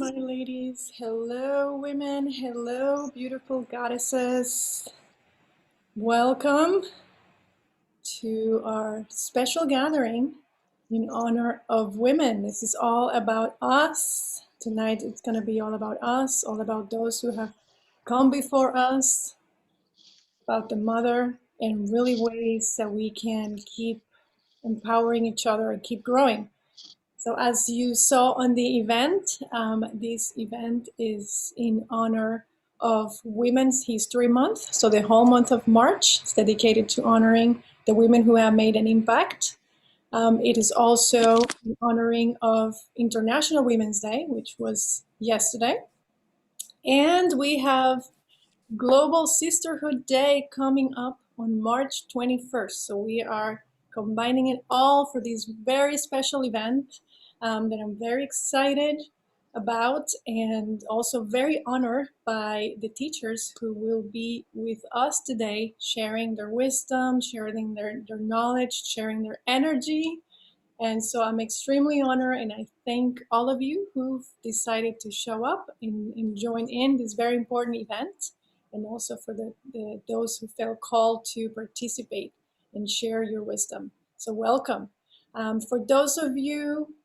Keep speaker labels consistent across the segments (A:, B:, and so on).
A: Hi, ladies. Hello, women. Hello, beautiful goddesses. Welcome to our special gathering in honor of women. This is all about us. Tonight, it's going to be all about us, all about those who have come before us, about the mother, and really ways that we can keep empowering each other and keep growing. So as you saw on the event, this event is in honor of Women's History Month. So the whole month of March is dedicated to honoring the women who have made an impact. It is also in honoring of International Women's Day, which was yesterday. And we have Global Sisterhood Day coming up on March 21st. So we are combining it all for this very special event that I'm very excited about, and also very honored by the teachers who will be with us today, sharing their wisdom, sharing their knowledge, sharing their energy. And so I'm extremely honored, and I thank all of you who've decided to show up and join in this very important event, and also for those who felt called to participate and share your wisdom. So welcome. For those of you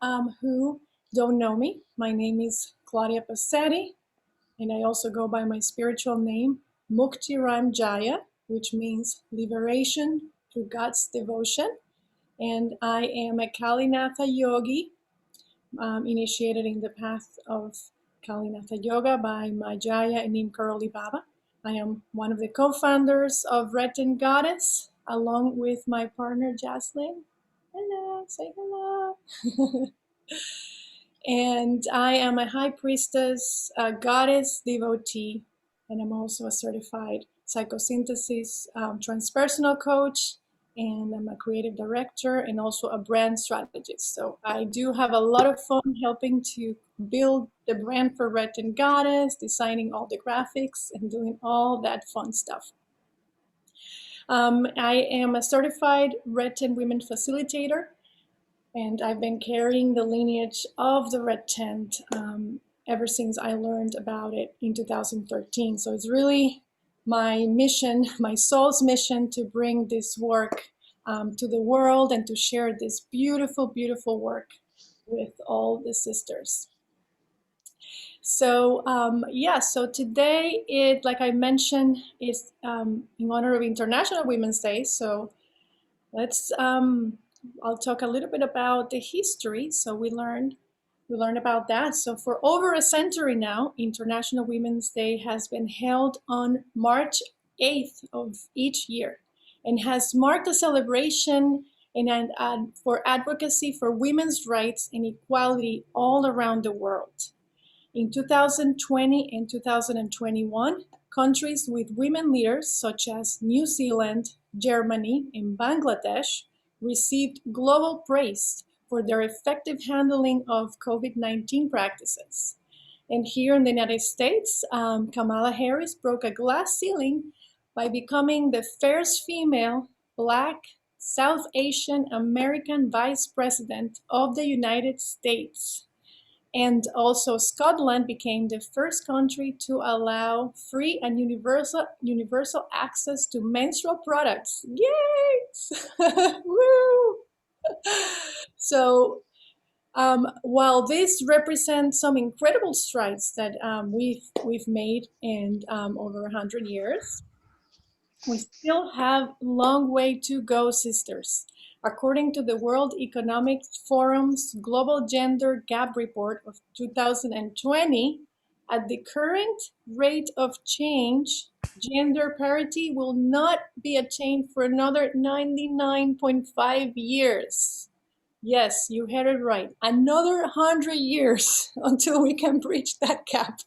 A: who don't know me, my name is Claudia Passetti, and I also go by my spiritual name, Mukti Ram Jaya, which means liberation through God's devotion. And I am a Kalinatha yogi, initiated in the path of Kalinatha Yoga by my Jaya and Neem Karoli Baba. I am one of the co-founders of Retin Goddess, along with my partner Jaslyn. Hello, say hello. And I am a high priestess, a goddess devotee, and I'm also a certified psychosynthesis transpersonal coach, and I'm a creative director and also a brand strategist. So I do have a lot of fun helping to build the brand for Retin Goddess, designing all the graphics and doing all that fun stuff. I am a certified Retin Women Facilitator, and I've been carrying the lineage of the Red Tent ever since I learned about it in 2013. So it's really my mission, my soul's mission, to bring this work to the world and to share this beautiful, beautiful work with all the sisters. So so today, like I mentioned, is in honor of International Women's Day. So let's I'll talk a little bit about the history. So we learned about that. So for over a century now, International Women's Day has been held on March 8th of each year, and has marked a celebration and for advocacy for women's rights and equality all around the world. In 2020 and 2021, countries with women leaders such as New Zealand, Germany, and Bangladesh received global praise for their effective handling of COVID-19 practices. And here in the United States, Kamala Harris broke a glass ceiling by becoming the first female, Black, South Asian American Vice President of the United States. And also Scotland became the first country to allow free and universal access to menstrual products. Yay! Woo! So while this represents some incredible strides that we've made in over 100 years, we still have a long way to go, sisters. According to the World Economic Forum's Global Gender Gap Report of 2020, at the current rate of change, gender parity will not be attained for another 99.5 years. Yes, you heard it right. Another 100 years until we can breach that gap.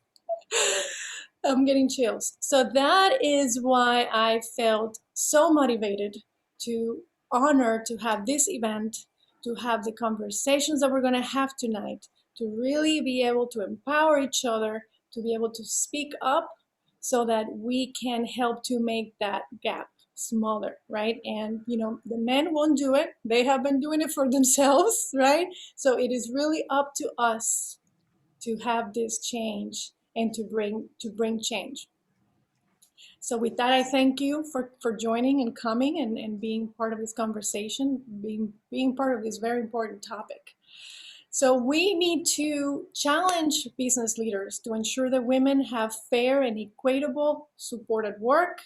A: I'm getting chills. So that is why I felt so motivated to honor, to have this event, to have the conversations that we're going to have tonight, to really be able to empower each other, to be able to speak up so that we can help to make that gap smaller, right? And, the men won't do it. They have been doing it for themselves, right? So it is really up to us to have this change and to bring change. So with that, I thank you for joining and coming and being part of this conversation, being part of this very important topic. So we need to challenge business leaders to ensure that women have fair and equitable support at work,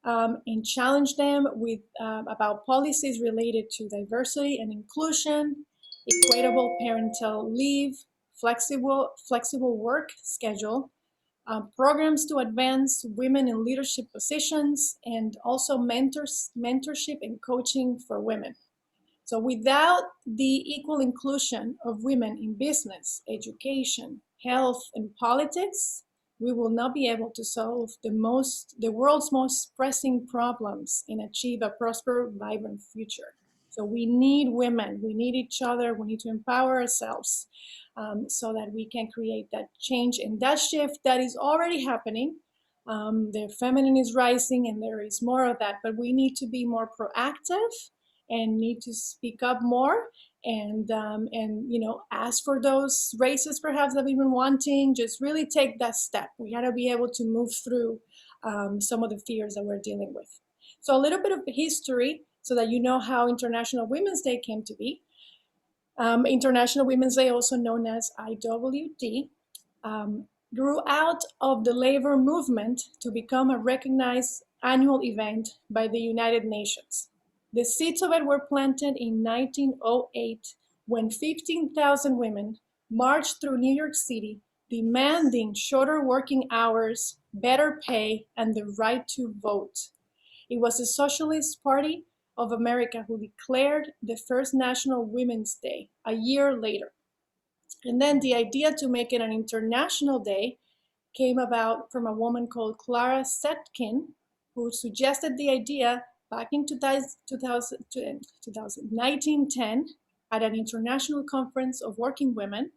A: and challenge them with about policies related to diversity and inclusion, equitable parental leave, flexible work schedule, programs to advance women in leadership positions, and also mentorship and coaching for women. So without the equal inclusion of women in business, education, health, and politics, we will not be able to solve the world's most pressing problems and achieve a prosperous, vibrant future. So we need women, we need each other, we need to empower ourselves, so that we can create that change and that shift that is already happening. The feminine is rising and there is more of that, but we need to be more proactive and need to speak up more, and ask for those races perhaps that we've been wanting. Just really take that step. We got to be able to move through some of the fears that we're dealing with. So a little bit of history so that you know how International Women's Day came to be. International Women's Day, also known as IWD, grew out of the labor movement to become a recognized annual event by the United Nations. The seeds of it were planted in 1908 when 15,000 women marched through New York City demanding shorter working hours, better pay, and the right to vote. It was the Socialist Party of America who declared the first National Women's Day a year later. And then the idea to make it an international day came about from a woman called Clara Zetkin, who suggested the idea back in 1910 at an international conference of working women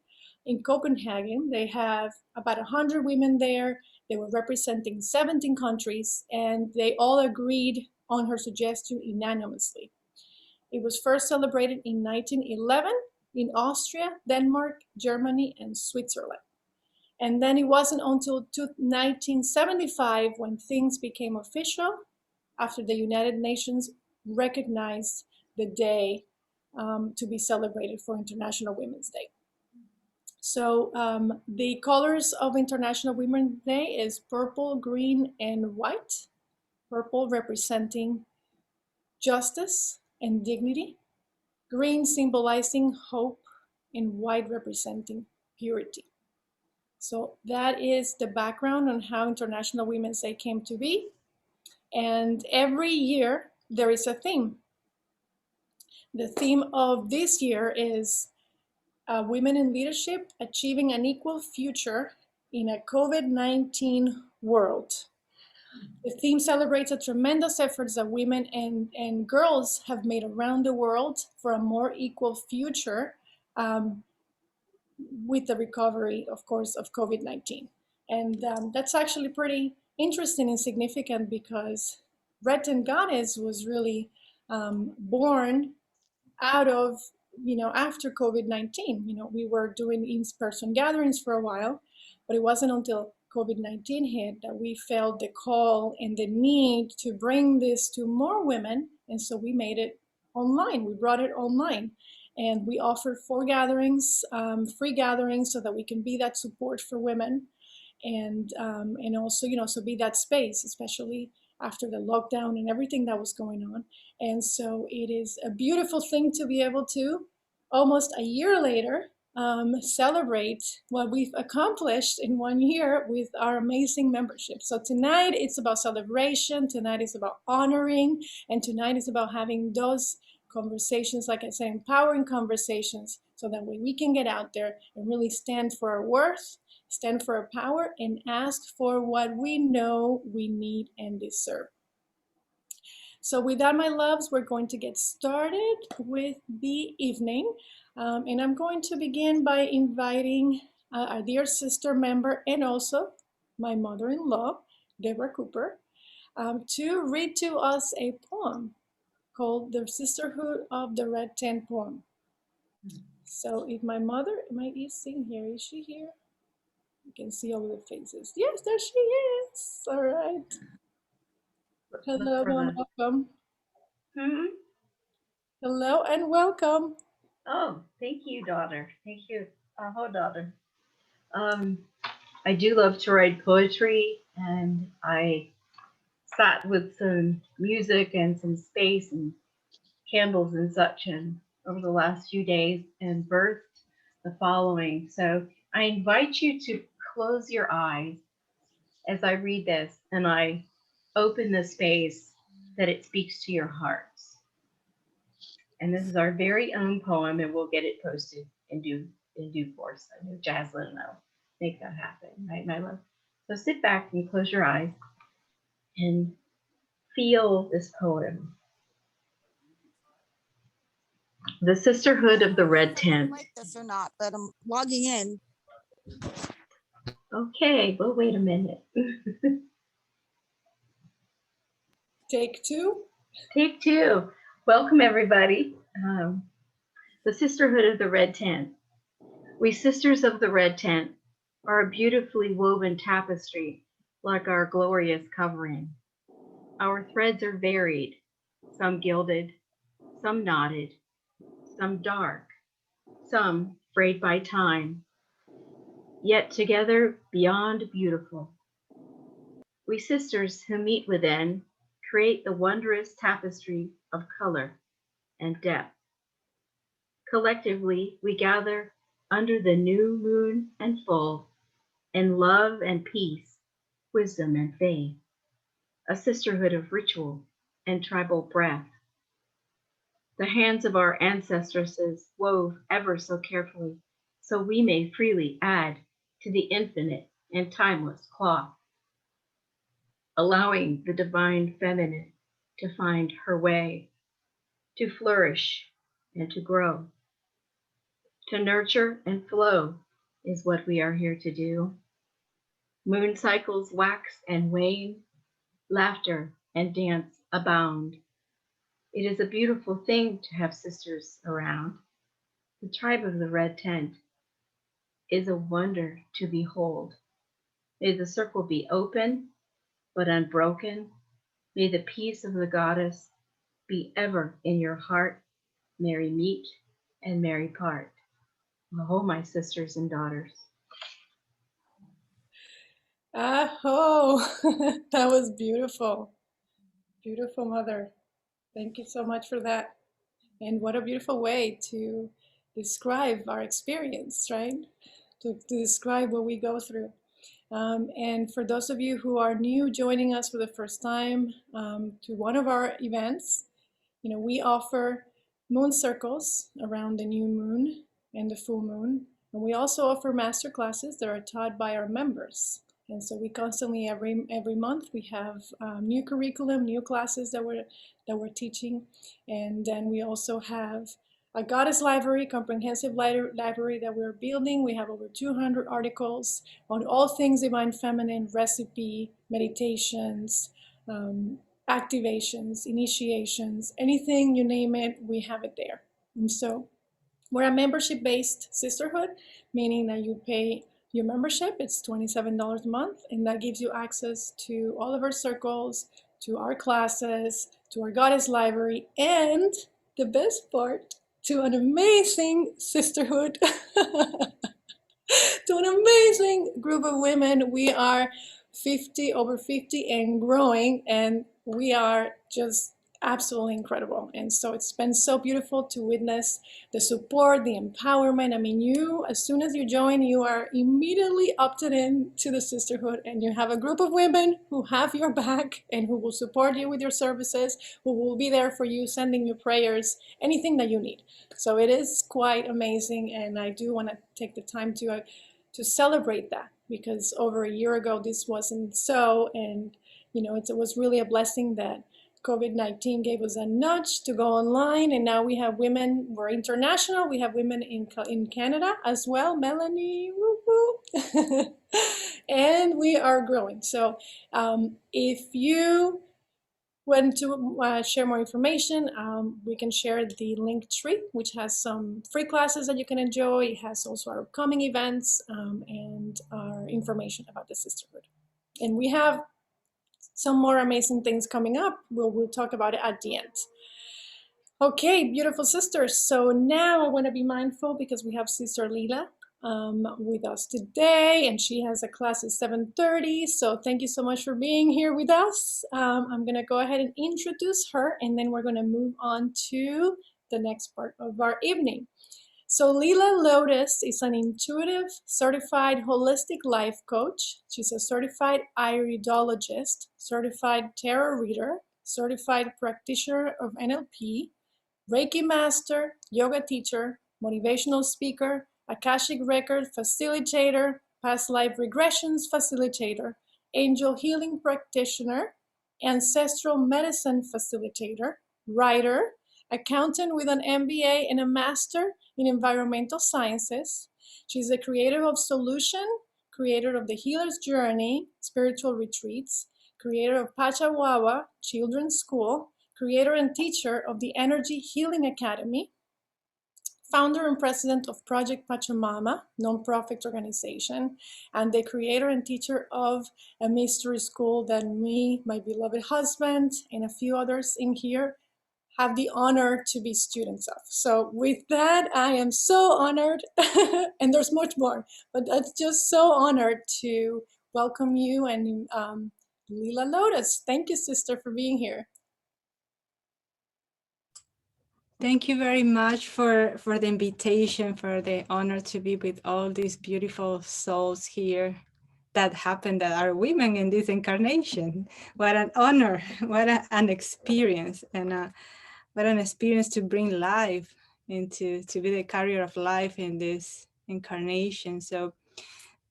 A: in Copenhagen. They have about 100 women there. They were representing 17 countries, and they all agreed on her suggestion unanimously. It was first celebrated in 1911 in Austria, Denmark, Germany, and Switzerland. And then it wasn't until 1975 when things became official, after the United Nations recognized the day to be celebrated for International Women's Day. So the colors of International Women's Day is purple, green, and white. Purple representing justice and dignity, green symbolizing hope, and white representing purity. So that is the background on how International Women's Day came to be. And every year there is a theme. The theme of this year is Women in Leadership, Achieving an Equal Future in a COVID-19 World. The theme celebrates the tremendous efforts that women and girls have made around the world for a more equal future, with the recovery, of course, of COVID-19. And that's actually pretty interesting and significant because Red Tent Goddess was really born out of, after COVID-19. We were doing in-person gatherings for a while, but it wasn't until COVID-19 hit that we felt the call and the need to bring this to more women. And so we made it online. We brought it online. And we offered 4 gatherings, free gatherings, so that we can be that support for women, and also, so be that space, especially after the lockdown and everything that was going on. And so it is a beautiful thing to be able to, almost a year later, celebrate what we've accomplished in 1 year with our amazing membership. So tonight it's about celebration, tonight is about honoring, and tonight is about having those conversations, like I said, empowering conversations, so that way we can get out there and really stand for our worth, stand for our power, and ask for what we know we need and deserve. So with that, my loves, we're going to get started with the evening. And I'm going to begin by inviting a dear sister member and also my mother-in-law, Deborah Cooper, to read to us a poem called The Sisterhood of the Red Tent Poem. So if my mother, might be sitting here, is she here? can see all the faces. Yes, there she is. All right.
B: Look
A: Hello
B: for
A: and
B: the.
A: welcome.
B: Hmm.
A: Hello and welcome.
B: Oh, thank you, daughter. Thank you. Oh, daughter. Um, I do love to write poetry, and I sat with some music and some space and candles and such, and over the last few days, and birthed the following. So I invite you to close your eyes as I read this, and I open the space that it speaks to your hearts. And this is our very own poem, and we'll get it posted in due course. I know Jaslyn will make that happen, right, my love? So sit back and close your eyes and feel this poem. The Sisterhood of the Red Tent.
C: Like this or not, but I'm logging in.
B: Okay, well, wait a minute.
A: Take two.
B: Take two. Welcome, everybody. The Sisterhood of the Red Tent. We sisters of the red tent are a beautifully woven tapestry like our glorious covering. Our threads are varied, some gilded, some knotted, some dark, some frayed by time, yet together beyond beautiful. We sisters who meet within create the wondrous tapestry of color and depth. Collectively, we gather under the new moon and full in love and peace, wisdom and faith, a sisterhood of ritual and tribal breath. The hands of our ancestresses wove ever so carefully, so we may freely add to the infinite and timeless cloth, allowing the divine feminine to find her way, to flourish and to grow, to nurture and flow is what we are here to do. Moon cycles wax and wane, laughter and dance abound. It is a beautiful thing to have sisters around. The tribe of the red tent is a wonder to behold. May the circle be open but unbroken. May the peace of the goddess be ever in your heart. Merry meet and merry part. Oh, my sisters and daughters.
A: Oh, that was beautiful. Beautiful, mother. Thank you so much for that. And what a beautiful way to describe our experience, right? To describe what we go through. And for those of you who are new joining us for the first time to one of our events, we offer moon circles around the new moon and the full moon. And we also offer master classes that are taught by our members. And so we constantly, every month, we have new curriculum, new classes that we're teaching. And then we also have a goddess library, comprehensive library that we're building. We have over 200 articles on all things divine feminine, recipe, meditations, activations, initiations, anything you name it, we have it there. And so we're a membership-based sisterhood, meaning that you pay your membership. It's $27 a month, and that gives you access to all of our circles, to our classes, to our goddess library, and the best part, to an amazing sisterhood, to an amazing group of women. We are 50, over 50 and growing, and we are just absolutely incredible. And so it's been so beautiful to witness the support, the empowerment. I mean, as soon as you join, you are immediately opted in to the sisterhood, and you have a group of women who have your back and who will support you with your services, who will be there for you, sending you prayers, anything that you need. So it is quite amazing, and I do want to take the time to celebrate that, because over a year ago this wasn't so. And it was really a blessing that COVID-19 gave us a nudge to go online, and now we have women. We're international. We have women in Canada as well. Melanie, woo woo. And we are growing. So if you want to share more information, we can share the link tree, which has some free classes that you can enjoy. It has also our upcoming events and our information about the sisterhood. And we have some more amazing things coming up. We'll talk about it at the end. Okay, beautiful sisters. So now I want to be mindful because we have Sister Lila with us today, and she has a class at 7:30. So thank you so much for being here with us. I'm going to go ahead and introduce her, and then we're going to move on to the next part of our evening. So Lila Lotus is an intuitive, certified holistic life coach. She's a certified iridologist, certified tarot reader, certified practitioner of NLP, Reiki master, yoga teacher, motivational speaker, Akashic record facilitator, past life regressions facilitator, angel healing practitioner, ancestral medicine facilitator, writer, accountant with an MBA and a master in environmental sciences. She's the creator of Solution, creator of the Healer's Journey, spiritual retreats, creator of Pachawawa Children's School, creator and teacher of the Energy Healing Academy, founder and president of Project Pachamama, nonprofit organization, and the creator and teacher of a mystery school that me, my beloved husband, and a few others in here have the honor to be students of. So with that, I am so honored, and there's much more, but that's just so honored to welcome you and Lila Lotus. Thank you, sister, for being here.
D: Thank you very much for the invitation, for the honor to be with all these beautiful souls here that happen that are women in this incarnation. What an honor, what an experience, and what an experience to bring life into, to be the carrier of life in this incarnation. So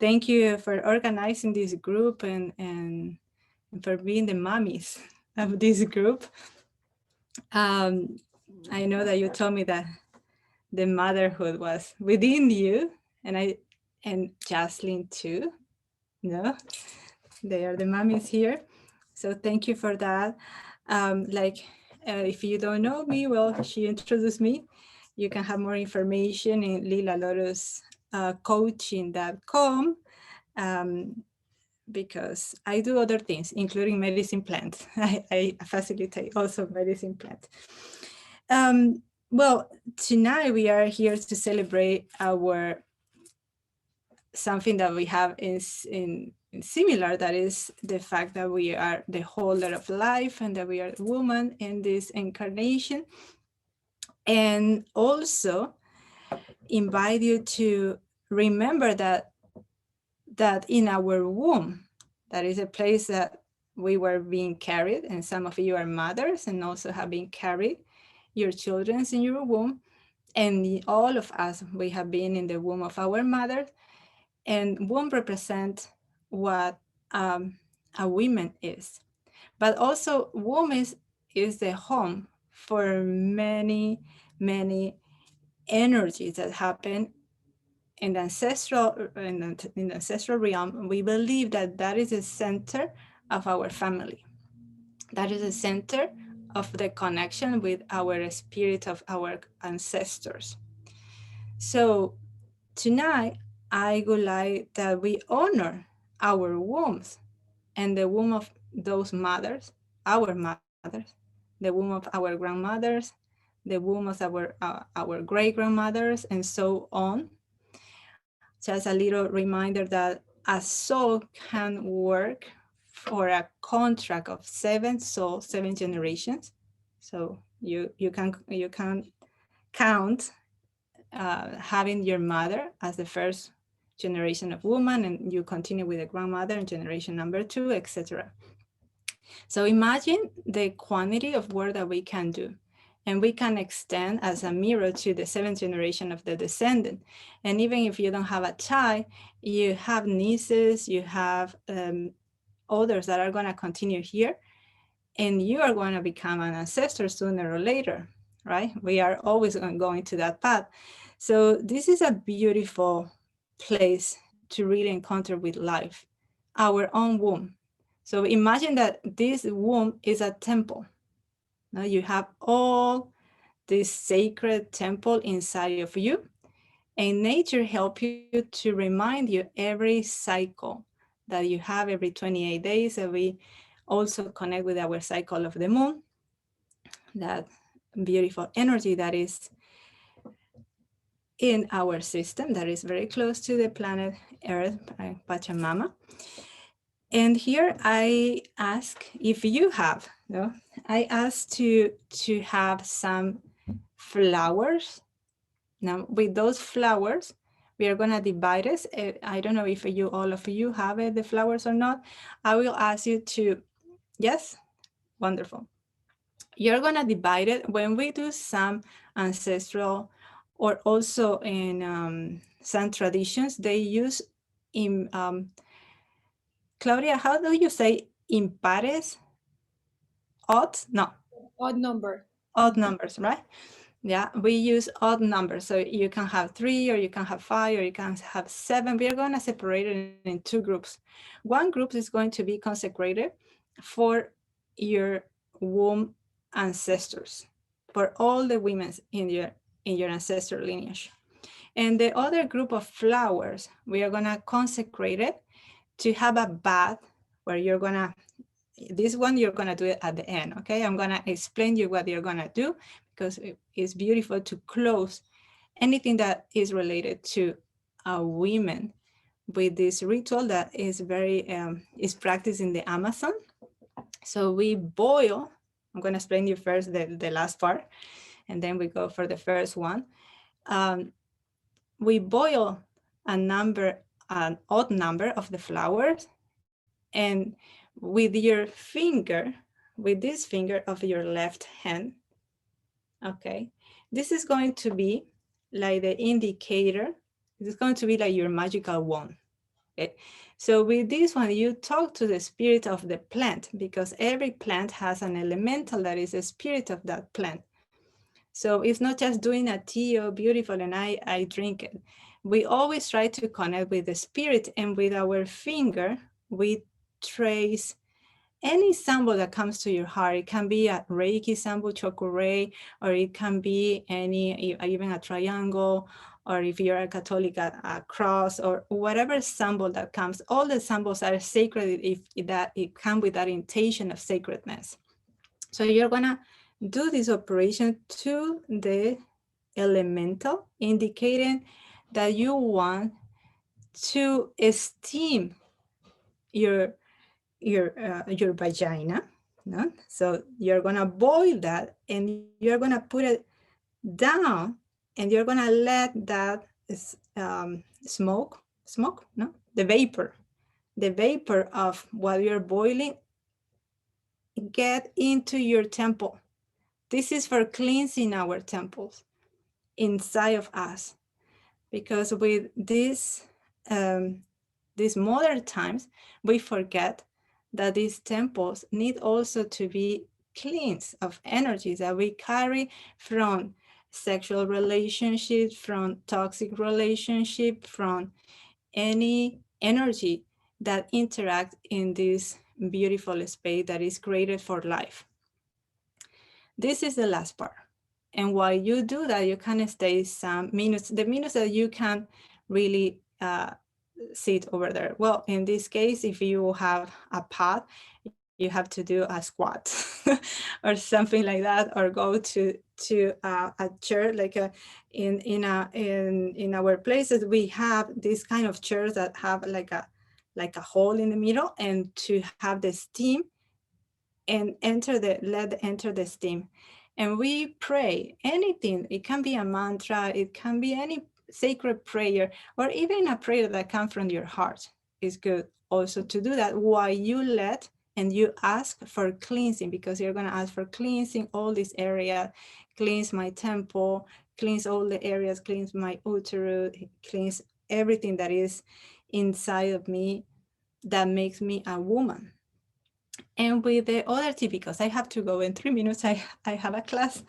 D: thank you for organizing this group and for being the mommies of this group. I know that you told me that the motherhood was within you, and Jocelyn too. No, they are the mommies here. So thank you for that. If you don't know me, well, she introduced me. You can have more information in lilalotuscoaching.com because I do other things, including medicine plants. I facilitate also medicine plants. Well, tonight we are here to celebrate something that we have is in similar, that is the fact that we are the holder of life and that we are woman in this incarnation. And also invite you to remember that in our womb, that is a place that we were being carried, and some of you are mothers and also have been carried your children in your womb, and all of us, we have been in the womb of our mother, and womb represent what a woman is, but also womb is the home for many energies that happen in the ancestral realm. We believe that is the center of our family, that is the center of the connection with our spirit of our ancestors. So tonight, I would like that we honor our wombs and the womb of those mothers, our mothers, the womb of our grandmothers, the womb of our great-grandmothers, and so on. Just a little reminder that a soul can work for a contract of 7 souls, 7 generations. So you can count having your mother as the first generation of woman, and you continue with the grandmother in generation number 2, etc. So imagine the quantity of work that we can do, and we can extend as a mirror to the 7th generation of the descendant. And even if you don't have a child, you have nieces, you have others that are going to continue here, and you are going to become an ancestor sooner or later, right? We are always going to that path. So this is a beautiful place to really encounter with life, our own womb. So imagine that this womb is a temple. Now you have all this sacred temple inside of you, and nature help you to remind you every cycle that you have every 28 days. That we also connect with our cycle of the moon, that beautiful energy that is in our system, that is very close to the planet Earth, Pachamama. And here I ask if you have, no? I ask to have some flowers. Now with those flowers, we are gonna divide it. I don't know if you, all of you have the flowers or not. I will ask you to, yes, wonderful. You're gonna divide it when we do some ancestral, or also in some traditions, they use in, Claudia, how do you say impares? Odd? No,
A: Odd number.
D: odd numbers, right? Yeah, we use odd numbers. So you can have 3, or you can have 5, or you can have 7. We are going to separate it in 2 groups. One group is going to be consecrated for your womb ancestors, for all the women in your ancestral lineage. And the other group of flowers, we are going to consecrate it to have a bath where you're going to, this one you're going to do it at the end. Okay, I'm going to explain you what you're going to do, because it's beautiful to close anything that is related to women with this ritual that is very is practiced in the Amazon. So we boil, I'm going to explain you first the last part, and then we go for the first one. We boil an odd number of the flowers, and with your finger, with this finger of your left hand, okay, this is going to be like the indicator. This is going to be like your magical wand. Okay, so with this one, you talk to the spirit of the plant, because every plant has an elemental that is the spirit of that plant. So it's not just doing a tea, oh, beautiful, and I drink it. We always try to connect with the spirit, and with our finger, we trace any symbol that comes to your heart. It can be a Reiki symbol, Chokurei, or it can be even a triangle, or if you're a Catholic, a cross, or whatever symbol that comes. All the symbols are sacred if it comes with that intention of sacredness. So you're gonna do this operation to the elemental, indicating that you want to esteem your vagina, no? So you're gonna boil that, and you're gonna put it down, and you're gonna let that smoke, no? The vapor of what you're boiling get into your temple. This is for cleansing our temples inside of us, because with these modern times, we forget that these temples need also to be cleansed of energies that we carry from sexual relationships, from toxic relationship, from any energy that interact in this beautiful space that is created for life. This is the last part. And while you do that, you can stay some minutes, the minutes that you can really sit over there. Well, in this case, if you have a pot, you have to do a squat or something like that, or go to a chair, like in our places we have this kind of chairs that have like a hole in the middle, and to have the steam and enter the steam. And we pray anything. It can be a mantra, it can be any sacred prayer, or even a prayer that comes from your heart. It's good also to do that while you let and you ask for cleansing, because you're going to ask for cleansing all this area, cleanse my temple, cleanse all the areas, cleanse my uterus, cleanse everything that is inside of me that makes me a woman. And with the other tea, because I have to go in 3 minutes, I have a class.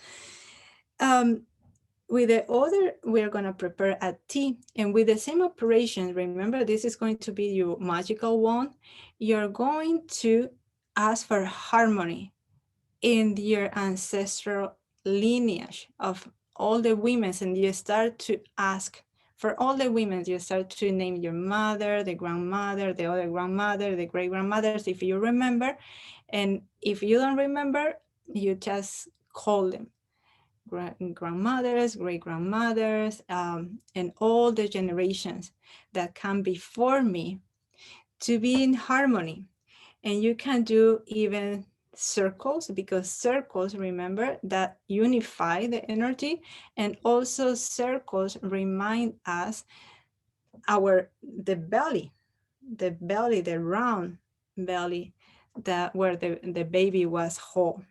D: With the other, we're going to prepare a tea. And with the same operation, remember, this is going to be your magical wand. You're going to ask for harmony in your ancestral lineage of all the women, and you start to ask for all the women. You start to name your mother, the grandmother, the other grandmother, the great grandmothers, if you remember. And if you don't remember, you just call them grandmothers, great grandmothers, and all the generations that come before me, to be in harmony. And you can do even circles, because circles, remember, that unify the energy, and also circles remind us the belly, the round belly, that where the baby was whole.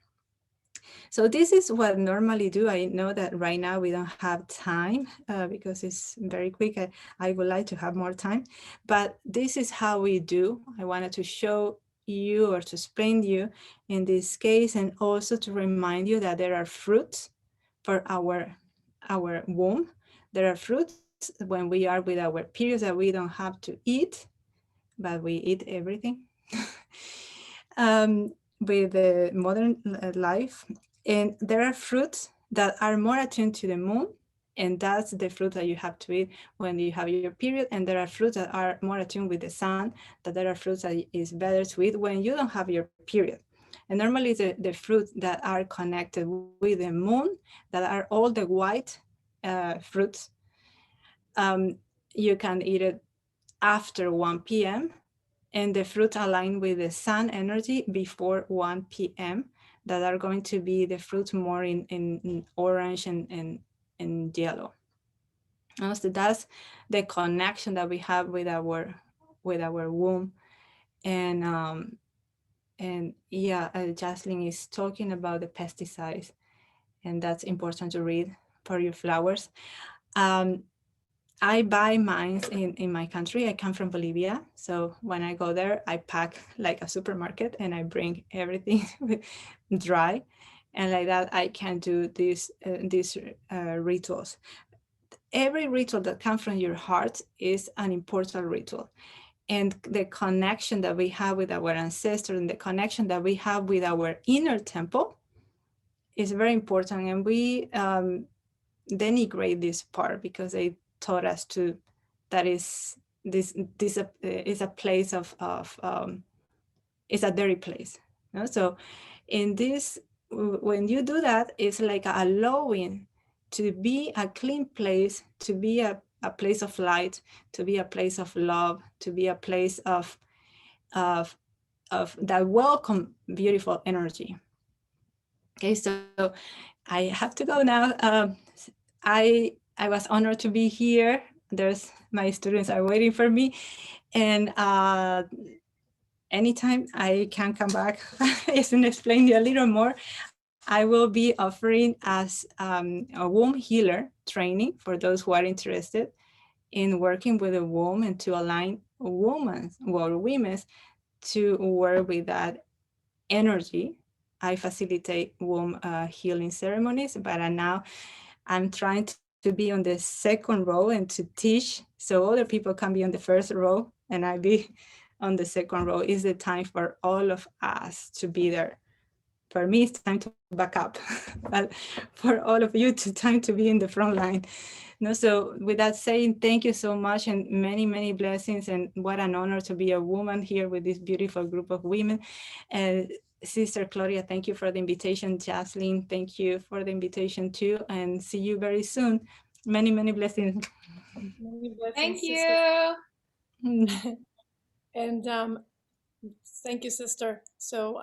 D: So this is what I normally do. I know that right now we don't have time because it's very quick. I would like to have more time, but this is how we do. I wanted to show you, or to explain you in this case, and also to remind you that there are fruits for our womb. There are fruits when we are with our periods that we don't have to eat, but we eat everything. With the modern life. And there are fruits that are more attuned to the moon, and that's the fruit that you have to eat when you have your period. And there are fruits that are more attuned with the sun, that there are fruits that is better to eat when you don't have your period. And normally the fruits that are connected with the moon, that are all the white fruits, you can eat it after 1 p.m. and the fruits align with the sun energy before 1 p.m. that are going to be the fruits more in orange and yellow. So that's the connection that we have with our womb. And yeah, Jocelyn is talking about the pesticides, and that's important to read for your flowers. I buy mine in my country. I come from Bolivia. So when I go there, I pack like a supermarket and I bring everything dry. And like that, I can do these rituals. Every ritual that comes from your heart is an important ritual. And the connection that we have with our ancestors, and the connection that we have with our inner temple is very important. And we denigrate this part because they taught us to, that is this is a place of it's a dirty place. You know? So in this, when you do that, it's like allowing to be a clean place, to be a place of light, to be a place of love, to be a place of that welcome beautiful energy. Okay, so I have to go now. I was honored to be here. There's my students are waiting for me, and anytime I can come back and explain you a little more. I will be offering as a womb healer training for those who are interested in working with the womb and to align women to work with that energy. I facilitate womb healing ceremonies, but now I'm trying to be on the second row and to teach so other people can be on the first row and I be on the second row. Is the time for all of us to be there. For me, it's time to back up, but for all of you, it's time to be in the front line. No, so with that saying, thank you so much and many, many blessings. And what an honor to be a woman here with this beautiful group of women. And Sister Claudia, thank you for the invitation. Jocelyn, thank you for the invitation too. And see you very soon. Many, many blessings.
A: Many blessings,
E: Thank
A: sister.
E: you.
A: And thank you, sister. So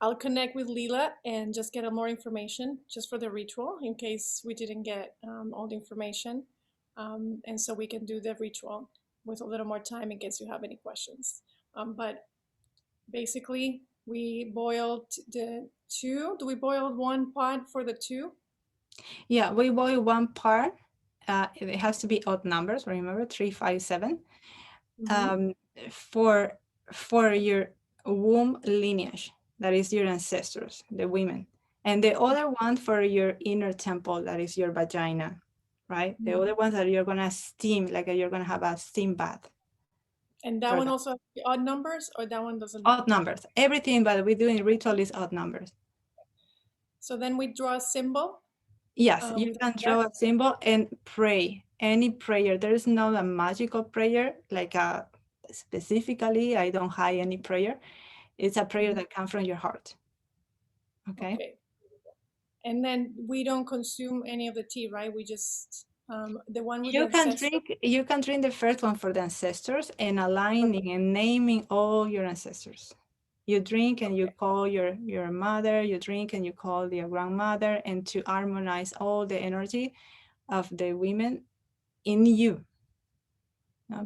A: I'll connect with Lila and just get more information just for the ritual in case we didn't get all the information. And so we can do the ritual with a little more time in case you have any questions. But basically, we boiled the two. Do we boil one pot for the two?
D: Yeah, we boil one part. It has to be odd numbers, remember, 3, 5, 7. For your womb lineage, that is your ancestors, the women, and the other one for your inner temple, that is your vagina, right? The other ones that you're gonna steam, like you're gonna have a steam bath.
A: And that
D: for
A: one
D: that.
A: also has the odd numbers, or that one doesn't?
D: Odd numbers. Everything that we do in ritual is odd numbers.
A: So then we draw a symbol.
D: Yes, you
A: with
D: can
A: our
D: draw
A: deck.
D: a symbol and pray. Any prayer. There is not a magical prayer, like specifically, I don't hide any prayer. It's a prayer that comes from your heart. Okay.
A: Okay. And then we don't consume any of the tea, right? We just the one with the ancestral.
D: You can drink the first one for the ancestors and aligning and naming all your ancestors. You drink and you call your mother, you drink and you call your grandmother, and to harmonize all the energy of the women in you.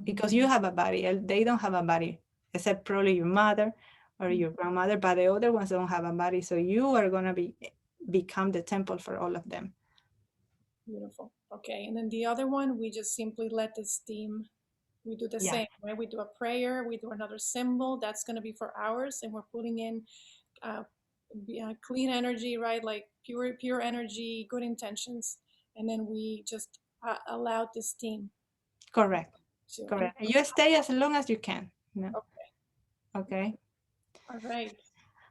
D: Because you have a body, they don't have a body, except probably your mother or your grandmother, but the other ones don't have a body. So you are gonna become the temple for all of them.
A: Beautiful. Okay, and then the other one, we just simply let the steam. We do the
D: Yeah.
A: same, right? We do a prayer, we do another symbol. That's going to be for hours, and we're putting in clean energy, right? Like pure energy, good intentions, and then we just allow the steam.
D: Correct.
A: to
D: Correct. And you stay as long as you can. No?
A: Okay.
D: Okay.
A: All right.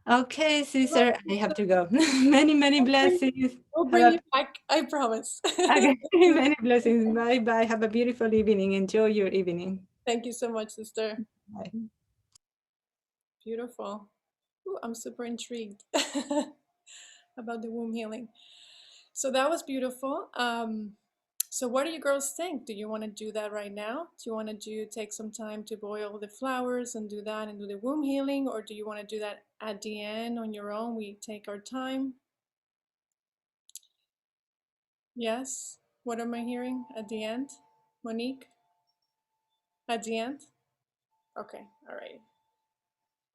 D: Okay, Caesar, I have to go. Many blessings.
A: We'll bring you back, I promise.
D: Okay, many blessings. Bye bye. Have a beautiful evening. Enjoy your evening.
A: Thank you so much, sister.
D: Bye.
A: Beautiful. Ooh, I'm super intrigued about the womb healing. So that was beautiful. So what do you girls think? Do you want to do that right now? Do you want to take some time to boil the flowers and do that and do the womb healing? Or do you want to do that at the end on your own? We take our time. Yes? What am I hearing at the end? Monique? At the end? Okay, all right.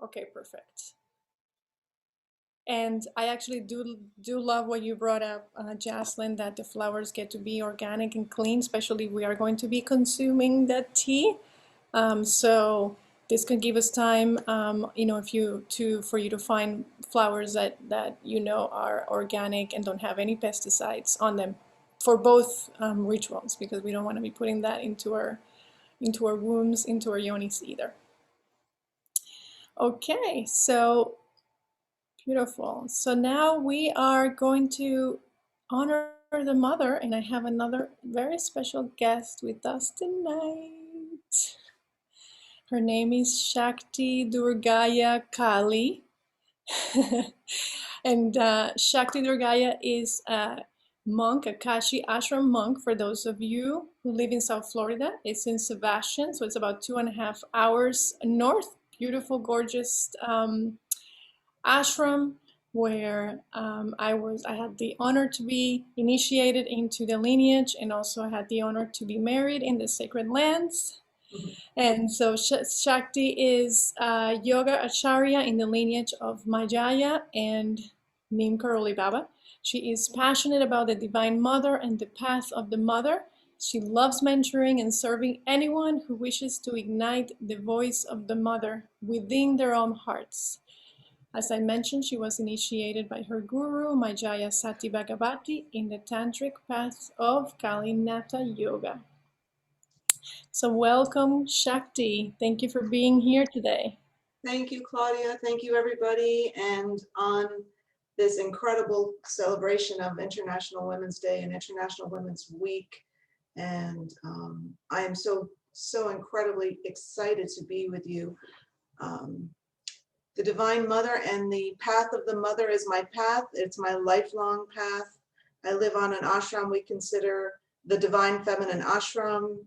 A: Okay, perfect. And I actually do love what you brought up, Jaslyn, that the flowers get to be organic and clean, especially we are going to be consuming that tea. So this can give us time, you know, for you to find flowers that you know are organic and don't have any pesticides on them for both rituals, because we don't want to be putting that into our wombs, into our yonis either. Okay, so beautiful. So now we are going to honor the mother, and I have another very special guest with us tonight. Her name is Shakti Durgaya Kali. And Shakti Durgaya is a monk, a Kashi ashram monk, for those of you who live in South Florida. It's in Sebastian, so it's about 2.5 hours north. Beautiful, gorgeous ashram where I had the honor to be initiated into the lineage, and also I had the honor to be married in the sacred lands. And so Shakti is yoga acharya in the lineage of Mayaya and Neem Karoli Baba. She is passionate about the Divine Mother and the path of the Mother. She loves mentoring and serving anyone who wishes to ignite the voice of the Mother within their own hearts. As I mentioned, she was initiated by her guru, Mayaya Sati Bhagavati, in the Tantric path of Kalinata Yoga. So welcome, Shakti. Thank you for being here today.
E: Thank you, Claudia. Thank you, everybody. And on this incredible celebration of International Women's Day and International Women's Week. And I am so incredibly excited to be with you. The Divine Mother and the path of the Mother is my path. It's my lifelong path. I live on an ashram we consider the Divine Feminine Ashram,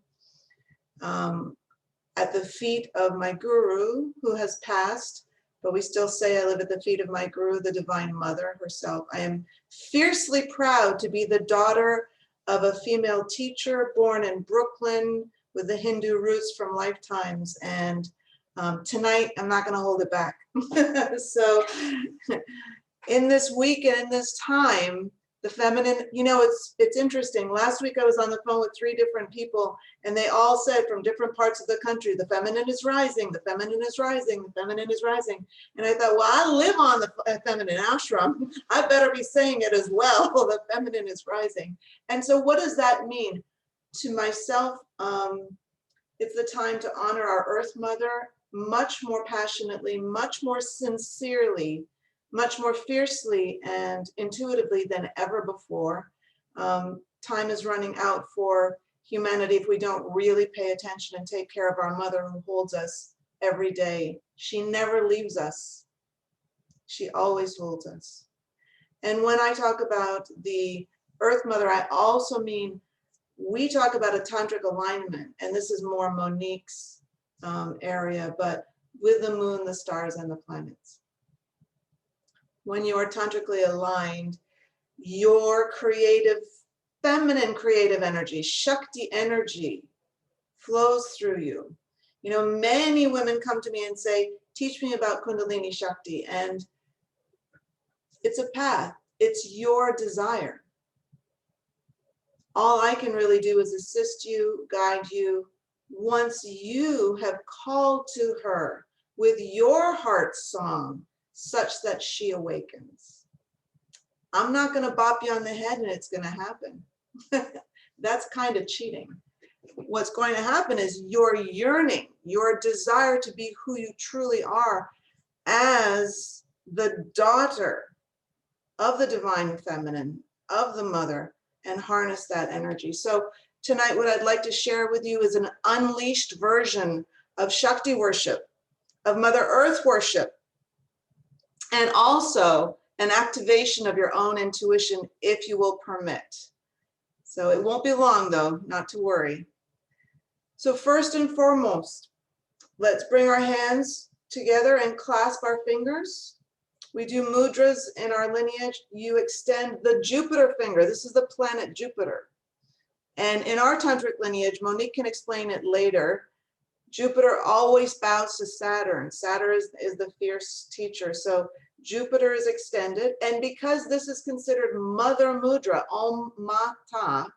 E: at the feet of my guru, who has passed, but we still say I live at the feet of my guru, the Divine Mother herself. I am fiercely proud to be the daughter of a female teacher born in Brooklyn with the Hindu roots from lifetimes. And tonight, I'm not going to hold it back. So in this week and in this time, the feminine, you know, it's interesting. Last week I was on the phone with 3 different people, and they all said from different parts of the country, the feminine is rising, the feminine is rising, the feminine is rising. And I thought, well, I live on the feminine ashram. I better be saying it as well. The feminine is rising. And so what does that mean? To myself, It's the time to honor our Earth Mother much more passionately, much more sincerely, much more fiercely and intuitively than ever before. Time is running out for humanity if we don't really pay attention and take care of our mother who holds us every day. She never leaves us. She always holds us. And when I talk about the Earth Mother, I also mean, we talk about a tantric alignment, and this is more Monique's area, but with the moon, the stars, and the planets. When you are tantrically aligned, your creative, feminine creative energy, Shakti energy, flows through you. You know, many women come to me and say, teach me about Kundalini Shakti, and it's a path, it's your desire. All I can really do is assist you, guide you, once you have called to her with your heart song such that she awakens. I'm not going to bop you on the head and it's going to happen. That's kind of cheating. What's going to happen is your yearning, your desire to be who you truly are as the daughter of the divine feminine, of the mother, and harness that energy. So tonight, what I'd like to share with you is an unleashed version of Shakti worship, of Mother Earth worship, and also an activation of your own intuition, if you will permit. So it won't be long though, not to worry. So first and foremost, let's bring our hands together and clasp our fingers. We do mudras in our lineage. You extend the Jupiter finger. This is the planet Jupiter. And in our tantric lineage, Monique can explain it later, Jupiter always bows to Saturn. Saturn is the fierce teacher. So Jupiter is extended. And because this is considered Mother Mudra, Om Mata,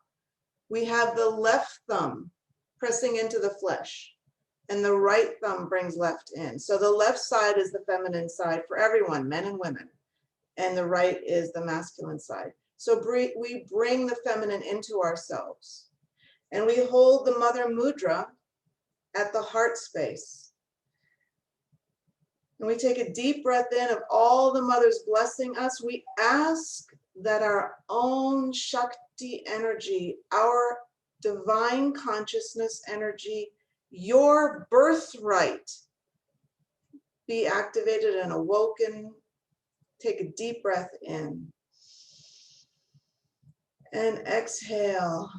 E: we have the left thumb pressing into the flesh, and the right thumb brings left in. So the left side is the feminine side for everyone, men and women, and the right is the masculine side. So we bring the feminine into ourselves, and we hold the Mother Mudra at the heart space. And we take a deep breath in of all the mothers blessing us. We ask that our own Shakti energy, our divine consciousness energy, your birthright, be activated and awoken. Take a deep breath in and exhale.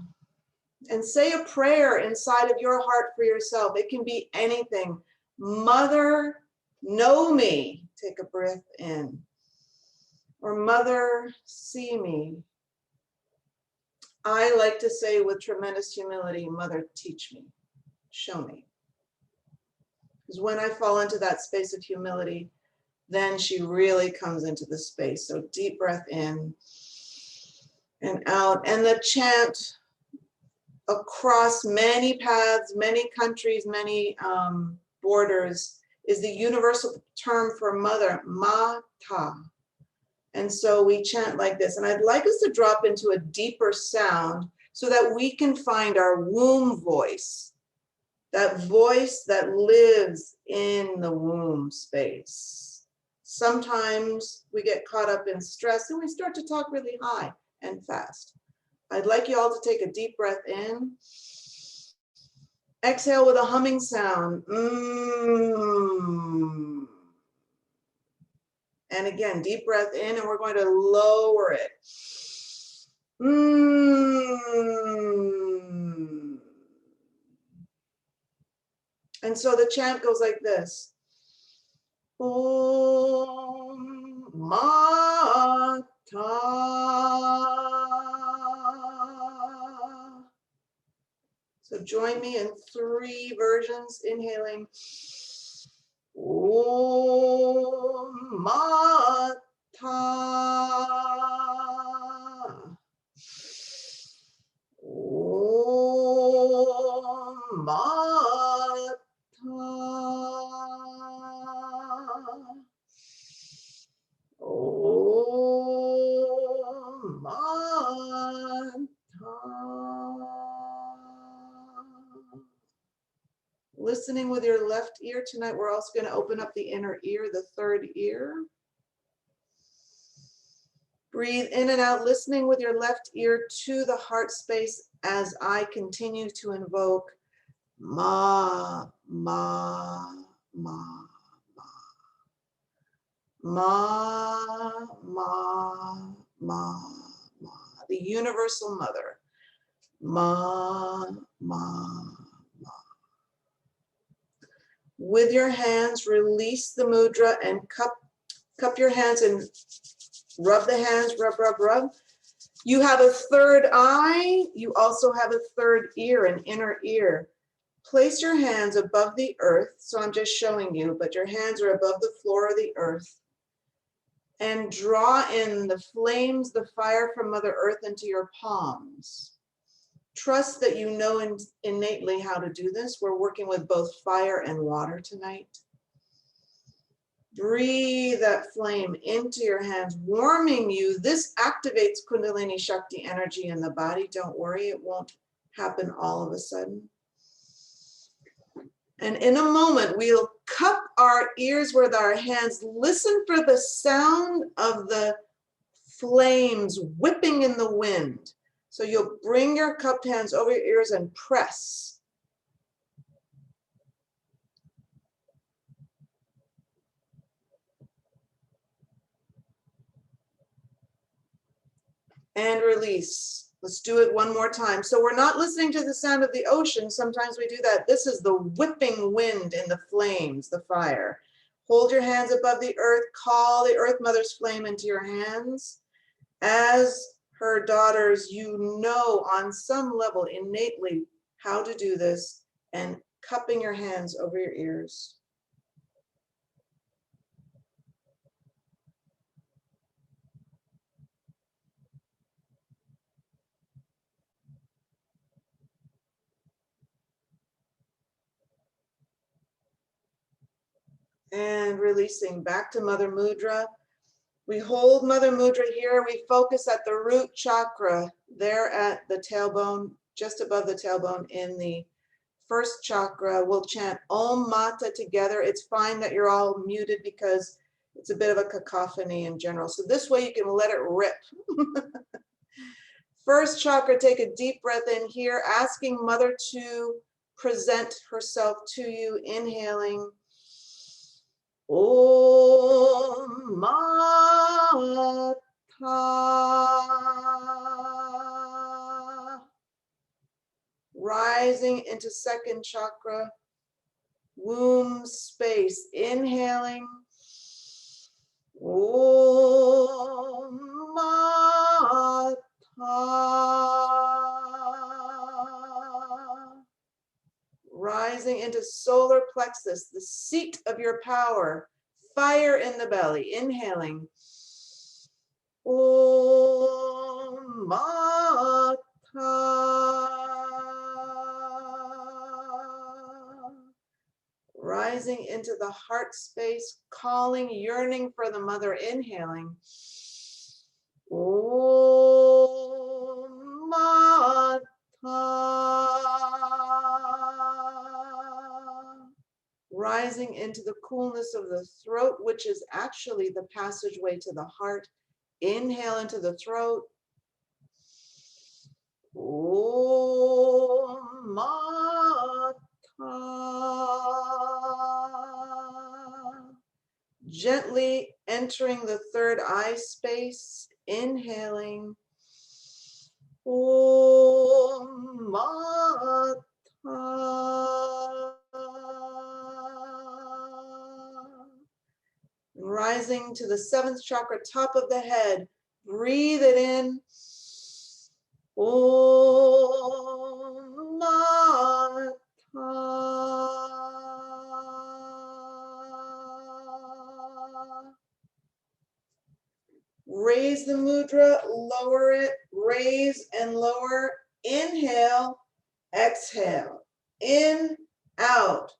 E: And say a prayer inside of your heart for yourself. It can be anything. Mother, know me. Take a breath in. Or Mother, see me. I like to say with tremendous humility, Mother, teach me. Show me. Because when I fall into that space of humility, then she really comes into the space. So deep breath in and out. And the chant across many paths, many countries, many borders is the universal term for mother, Mata. And so we chant like this. And I'd like us to drop into a deeper sound so that we can find our womb voice, that voice that lives in the womb space. Sometimes we get caught up in stress and we start to talk really high and fast. I'd like you all to take a deep breath in. Exhale with a humming sound. And again, deep breath in, and we're going to lower it. And so the chant goes like this. Om Mata. So join me in 3 versions, inhaling. Om Mata. Om Mata. Om Mata. listening with your left ear tonight. We're also going to open up the inner ear, the third ear. Breathe in and out, listening with your left ear to the heart space as I continue to invoke Ma, Ma, Ma, Ma, Ma, Ma, Ma, Ma, the universal mother. Ma, Ma, Ma. With your hands, release the mudra and cup your hands and rub the hands, rub, rub, rub. You have a third eye. You also have a third ear, an inner ear. Place your hands above the earth. So I'm just showing you, but your hands are above the floor of the earth. And draw in the flames, the fire from Mother Earth into your palms. Trust that you know innately how to do this. We're working with both fire and water tonight. Breathe that flame into your hands, warming you. This activates Kundalini Shakti energy in the body. Don't worry, it won't happen all of a sudden. And in a moment, we'll cup our ears with our hands. Listen for the sound of the flames whipping in the wind. So you'll bring your cupped hands over your ears and press. And release. Let's do it one more time. So we're not listening to the sound of the ocean. Sometimes we do that. This is the whipping wind in the flames, the fire. Hold your hands above the earth. Call the Earth Mother's flame into your hands. As her daughters, you know on some level innately how to do this, and cupping your hands over your ears. And releasing back to Mother Mudra. We hold Mother Mudra here. We focus at the root chakra, there at the tailbone, just above the tailbone in the first chakra. We'll chant Om Mata together. It's fine that you're all muted because it's a bit of a cacophony in general. So this way you can let it rip. First chakra, take a deep breath in here, asking Mother to present herself to you, inhaling. Om Mata. Rising into second chakra, womb space, inhaling. Om Mata. Rising into solar plexus, the seat of your power, fire in the belly, inhaling. Om Mata. Rising into the heart space, calling, yearning for the mother, inhaling. Om Mata. Rising into the coolness of the throat, which is actually the passageway to the heart. Inhale into the throat. Om Mata. Gently entering the third eye space, inhaling. Om Mata. Rising to the seventh chakra, top of the head. Breathe it in. Om Mata. Raise the mudra, lower it, raise and lower. Inhale, exhale. In, out.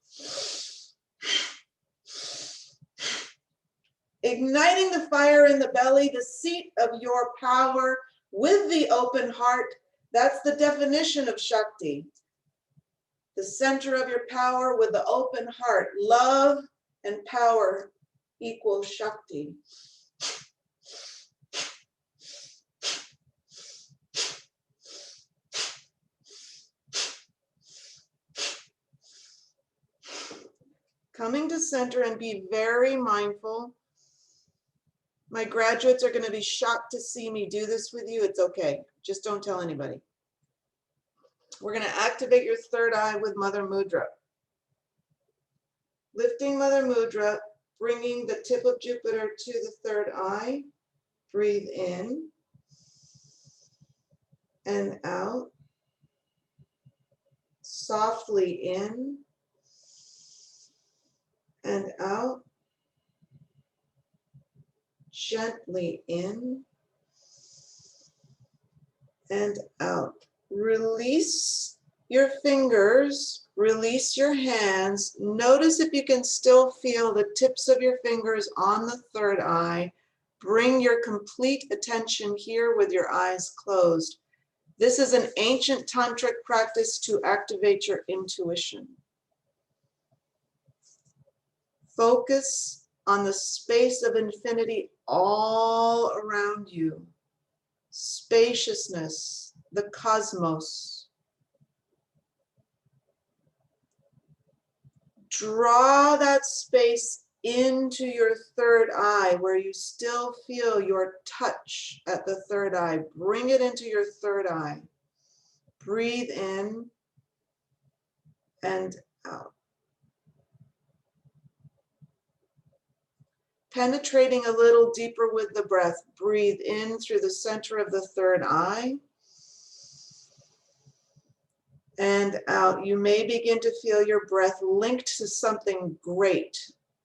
E: Igniting the fire in the belly, the seat of your power with the open heart. That's the definition of Shakti. the center of your power with the open heart. Love and power equal Shakti. Coming to center and be very mindful. My graduates are going to be shocked to see me do this with you. It's okay. Just don't tell anybody. We're going to activate your third eye with Mother Mudra. Lifting Mother Mudra, bringing the tip of Jupiter to the third eye. Breathe in and out. Softly in and out. Gently in and out. Release your fingers, release your hands. Notice if you can still feel the tips of your fingers on the third eye. Bring your complete attention here with your eyes closed. This is an ancient tantric practice to activate your intuition. Focus on the space of infinity all around you. Spaciousness, the cosmos. Draw that space into your third eye where you still feel your touch at the third eye. Bring it into your third eye. Breathe in and out. Penetrating a little deeper with the breath. Breathe in through the center of the third eye. And out. You may begin to feel your breath linked to something great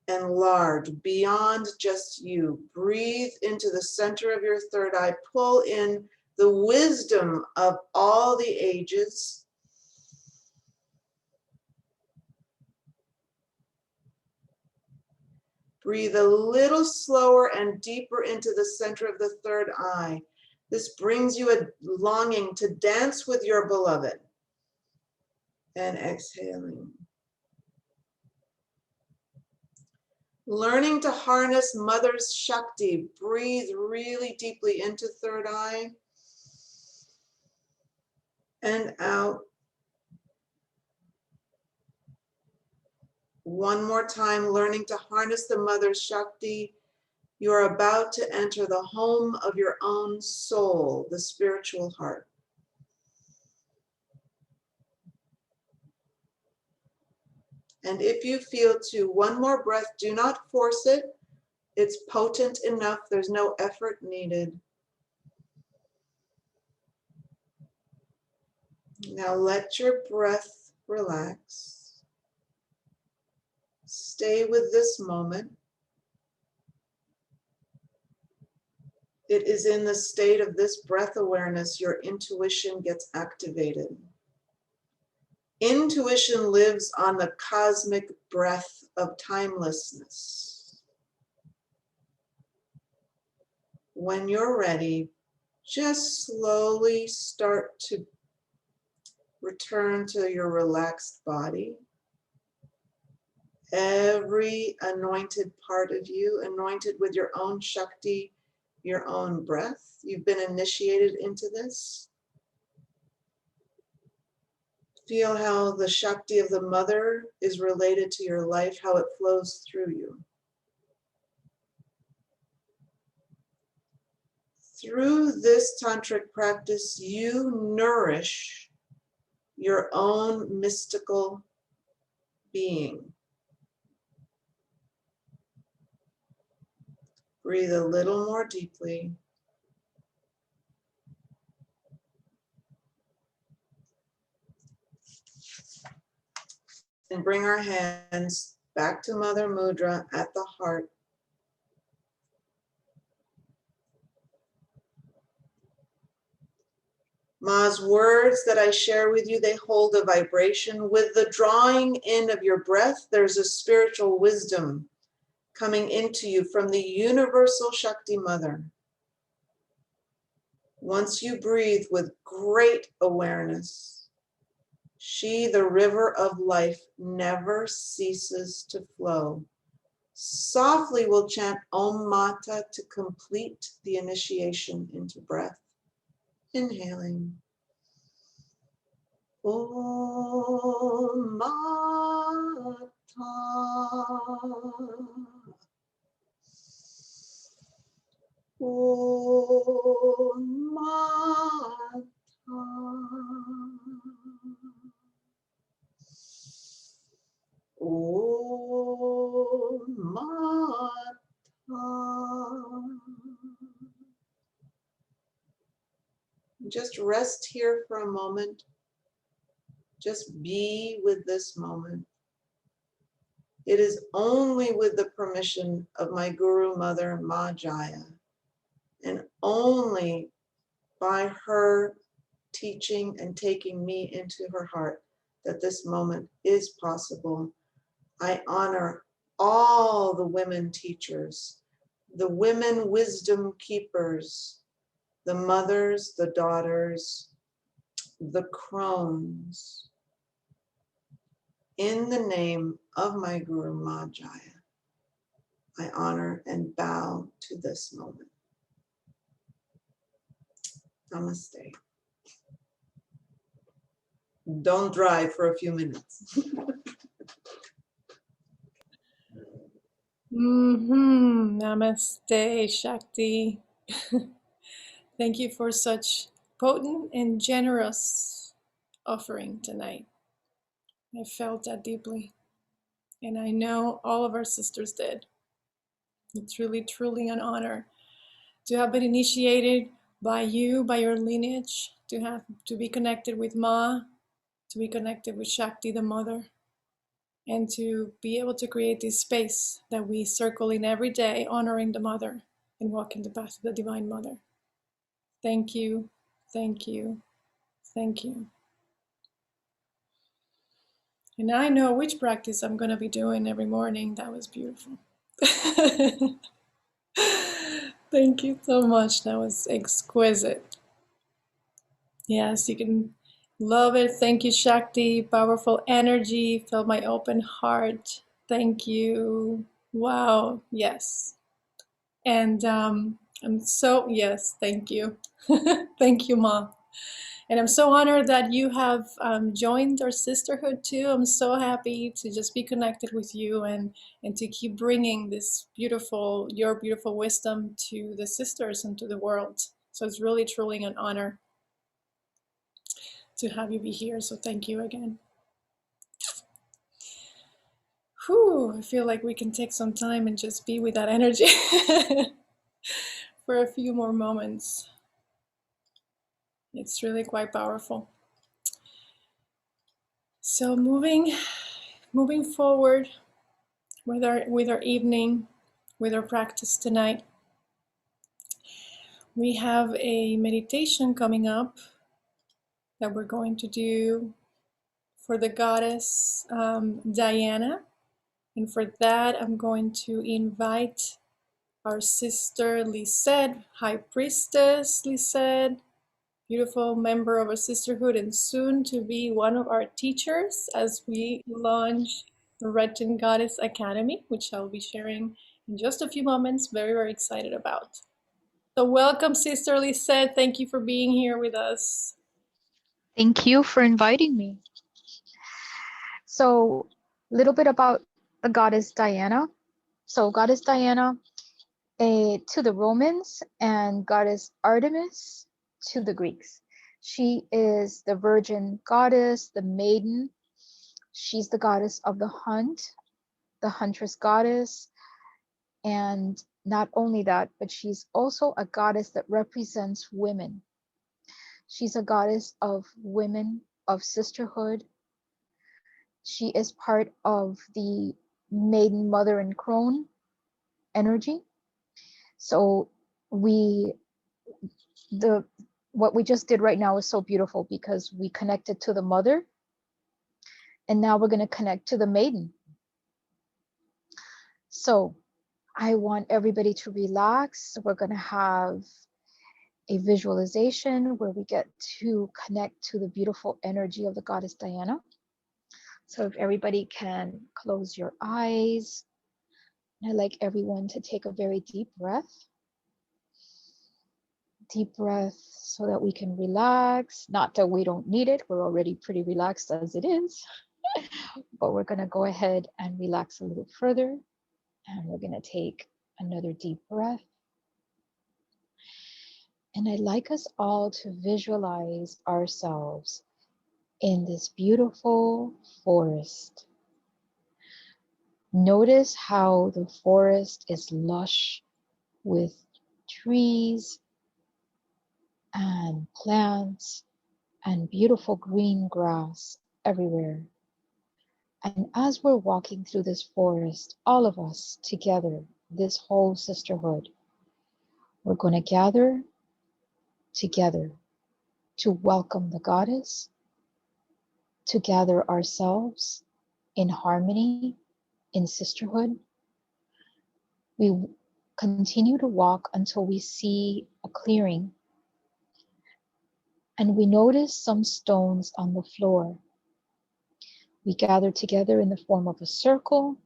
E: and large, beyond just you. Breathe into the center of your third eye. Pull in the wisdom of all the ages. Breathe a little slower and deeper into the center of the third eye. This brings you a longing to dance with your beloved. And exhaling. Learning to harness Mother's Shakti. Breathe really deeply into third eye. And out. One more time, learning to harness the Mother's Shakti. You are about to enter the home of your own soul, the spiritual heart. And if you feel to, one more breath, do not force it. It's potent enough, there's no effort needed. Now let your breath relax. Stay with this moment. It is in the state of this breath awareness your intuition gets activated. Intuition lives on the cosmic breath of timelessness. When you're ready, just slowly start to return to your relaxed body. Every anointed part of you, anointed with your own Shakti, your own breath. You've been initiated into this. Feel how the Shakti of the mother is related to your life, how it flows through you. Through this tantric practice, you nourish your own mystical being. Breathe a little more deeply. And bring our hands back to Mother Mudra at the heart. Ma's words that I share with you, they hold a vibration. With the drawing in of your breath, there's a spiritual wisdom coming into you from the universal Shakti Mother. Once you breathe with great awareness, She, the river of life, never ceases to flow. Softly we'll chant Om Mata to complete the initiation into breath. Inhaling. Om Mata. Om Mata. Om Mata. Just rest here for a moment. Just be with this moment. It is only with the permission of my Guru Mother, Ma Jaya, and only by her teaching and taking me into her heart that this moment is possible. I honor all the women teachers, the women wisdom keepers, the mothers, the daughters, the crones. In the name of my Guru Ma Jaya, I honor and bow to this moment. Namaste. Don't drive for a few minutes.
A: Namaste, Shakti. Thank you for such potent and generous offering tonight. I felt that deeply, and I know all of our sisters did. It's really, truly an honor to have been initiated by you, by your lineage, to be connected with Ma, to be connected with Shakti, the mother, and to be able to create this space that we circle in every day, honoring the mother and walking the path of the Divine Mother. Thank you, thank you, thank you. And I know which practice I'm going to be doing every morning. That was beautiful. Thank you so much. That was exquisite. Yes, you can love it. Thank you, Shakti. Powerful energy. Felt my open heart. Thank you. Wow. Yes. And I'm so, yes, thank you. Thank you, Ma. And I'm so honored that you have joined our sisterhood too. I'm so happy to just be connected with you and to keep bringing this beautiful, your beautiful wisdom to the sisters and to the world. So it's really, truly an honor to have you be here. So thank you again. Whew, I feel like we can take some time and just be with that energy for a few more moments. It's really quite powerful. So moving forward with our evening, with our practice tonight, we have a meditation coming up that we're going to do for the goddess Diana. And for that, I'm going to invite our sister Lisette, High Priestess Lisette, beautiful member of our sisterhood and soon to be one of our teachers as we launch the Red Goddess Academy, which I'll be sharing in just a few moments. Very, very excited about. So welcome, Sister Lisette. Thank you for being here with us.
F: Thank you for inviting me. So, a little bit about the goddess Diana. So, goddess Diana to the Romans and goddess Artemis to the Greeks. She is the virgin goddess, the maiden. She's the goddess of the hunt, the huntress goddess. And not only that, but she's also a goddess that represents women. She's a goddess of women, of sisterhood. She is part of the maiden, mother, and crone energy. So what we just did right now is so beautiful because we connected to the mother, and now we're going to connect to the maiden. So I want everybody to relax. We're going to have a visualization where we get to connect to the beautiful energy of the goddess Diana. So if everybody can close your eyes, I'd like everyone to take a very deep breath. Deep breath so that we can relax. Not that we don't need it, we're already pretty relaxed as it is, but we're gonna go ahead and relax a little further. And we're gonna take another deep breath. And I'd like us all to visualize ourselves in this beautiful forest. Notice how the forest is lush with trees and plants and beautiful green grass everywhere. And as we're walking through this forest, all of us together, this whole sisterhood, we're going to gather together to welcome the goddess, to gather ourselves in harmony, in sisterhood. We continue to walk until we see a clearing and we notice some stones on the floor. We gather together in the form of a circle.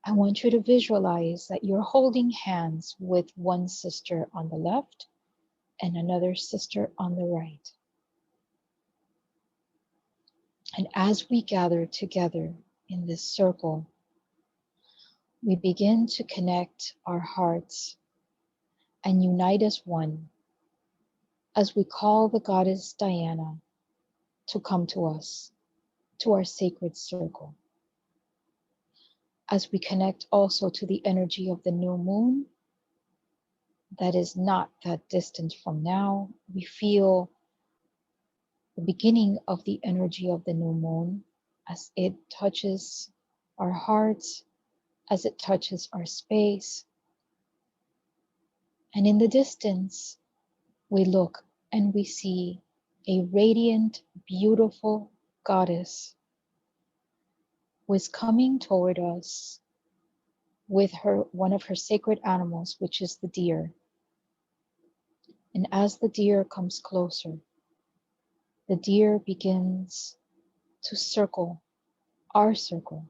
F: I want you to visualize that you're holding hands with one sister on the left and another sister on the right. And as we gather together in this circle, we begin to connect our hearts and unite as one as we call the goddess Diana to come to us, to our sacred circle. As we connect also to the energy of the new moon that is not that distant from now, we feel the beginning of the energy of the new moon as it touches our hearts, as it touches our space. And in the distance, we look and we see a radiant, beautiful goddess who is coming toward us with one of her sacred animals, which is the deer. And as the deer comes closer, the deer begins to circle our circle.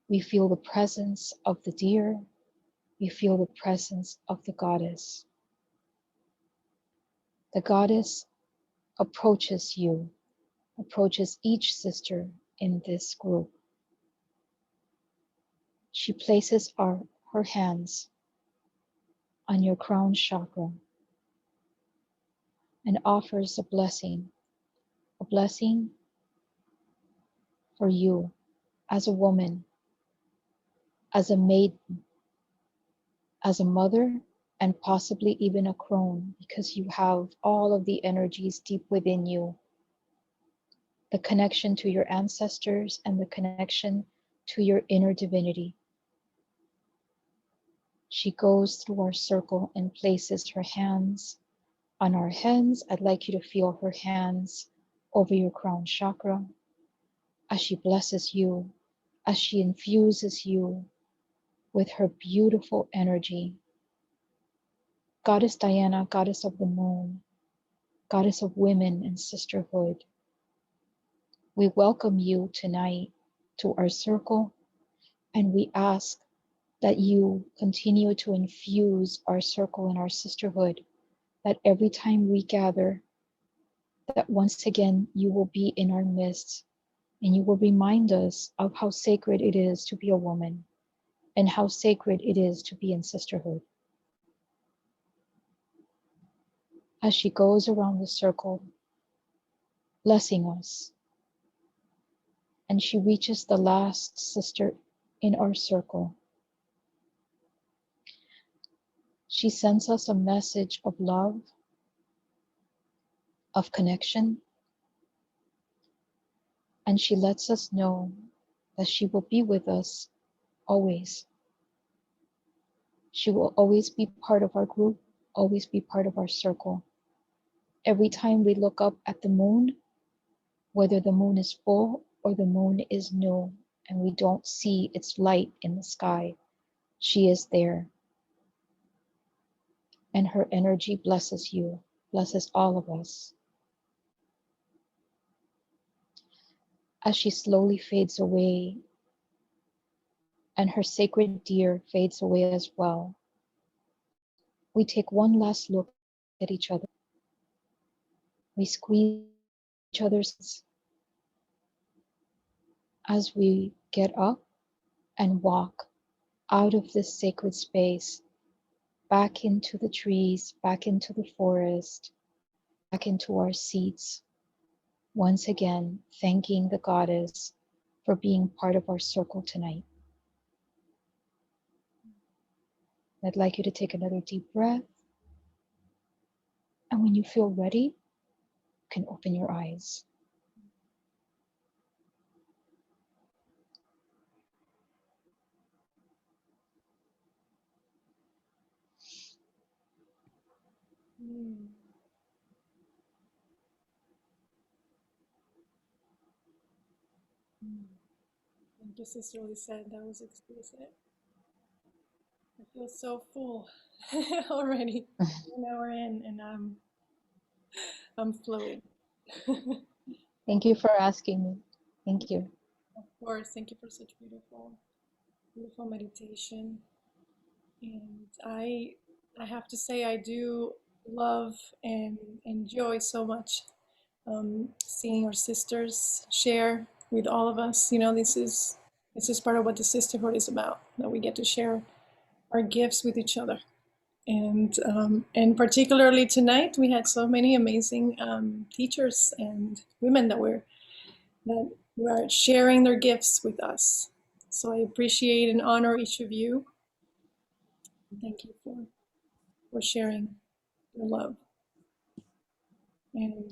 F: We feel the presence of the deer. We feel the presence of the goddess. The goddess approaches you, approaches each sister in this group. She places her hands on your crown chakra and offers a blessing for you as a woman, as a maiden, as a mother, and possibly even a crone, because you have all of the energies deep within you. The connection to your ancestors and the connection to your inner divinity. She goes through our circle and places her hands on our heads. I'd like you to feel her hands over your crown chakra as she blesses you, as she infuses you with her beautiful energy. Goddess Diana, goddess of the moon, goddess of women and sisterhood, we welcome you tonight to our circle, and we ask that you continue to infuse our circle and our sisterhood, that every time we gather, that once again you will be in our midst and you will remind us of how sacred it is to be a woman and how sacred it is to be in sisterhood. As she goes around the circle, blessing us, and she reaches the last sister in our circle, she sends us a message of love, of connection, and she lets us know that she will be with us always. She will always be part of our group, always be part of our circle. Every time we look up at the moon, whether the moon is full or the moon is new and we don't see its light in the sky, she is there. And her energy blesses you, blesses all of us. As she slowly fades away, and her sacred deer fades away as well, we take one last look at each other. We squeeze each other's hands as we get up and walk out of this sacred space, back into the trees, back into the forest, back into our seats. Once again, thanking the goddess for being part of our circle tonight. I'd like you to take another deep breath. And when you feel ready, you can open your eyes.
A: Mm. Mm. Thank you, Sister Lisette. That was exquisite. I feel so full already. An hour in, and I'm flowing.
F: Thank you for asking me. Thank you.
A: Of course, thank you for such beautiful meditation. And I have to say, I do love and enjoy so much seeing our sisters share with all of us. You know, this is part of what the sisterhood is about. That we get to share our gifts with each other. And particularly tonight, we had so many amazing teachers and women that were sharing their gifts with us. So I appreciate and honor each of you. Thank you for sharing your love. And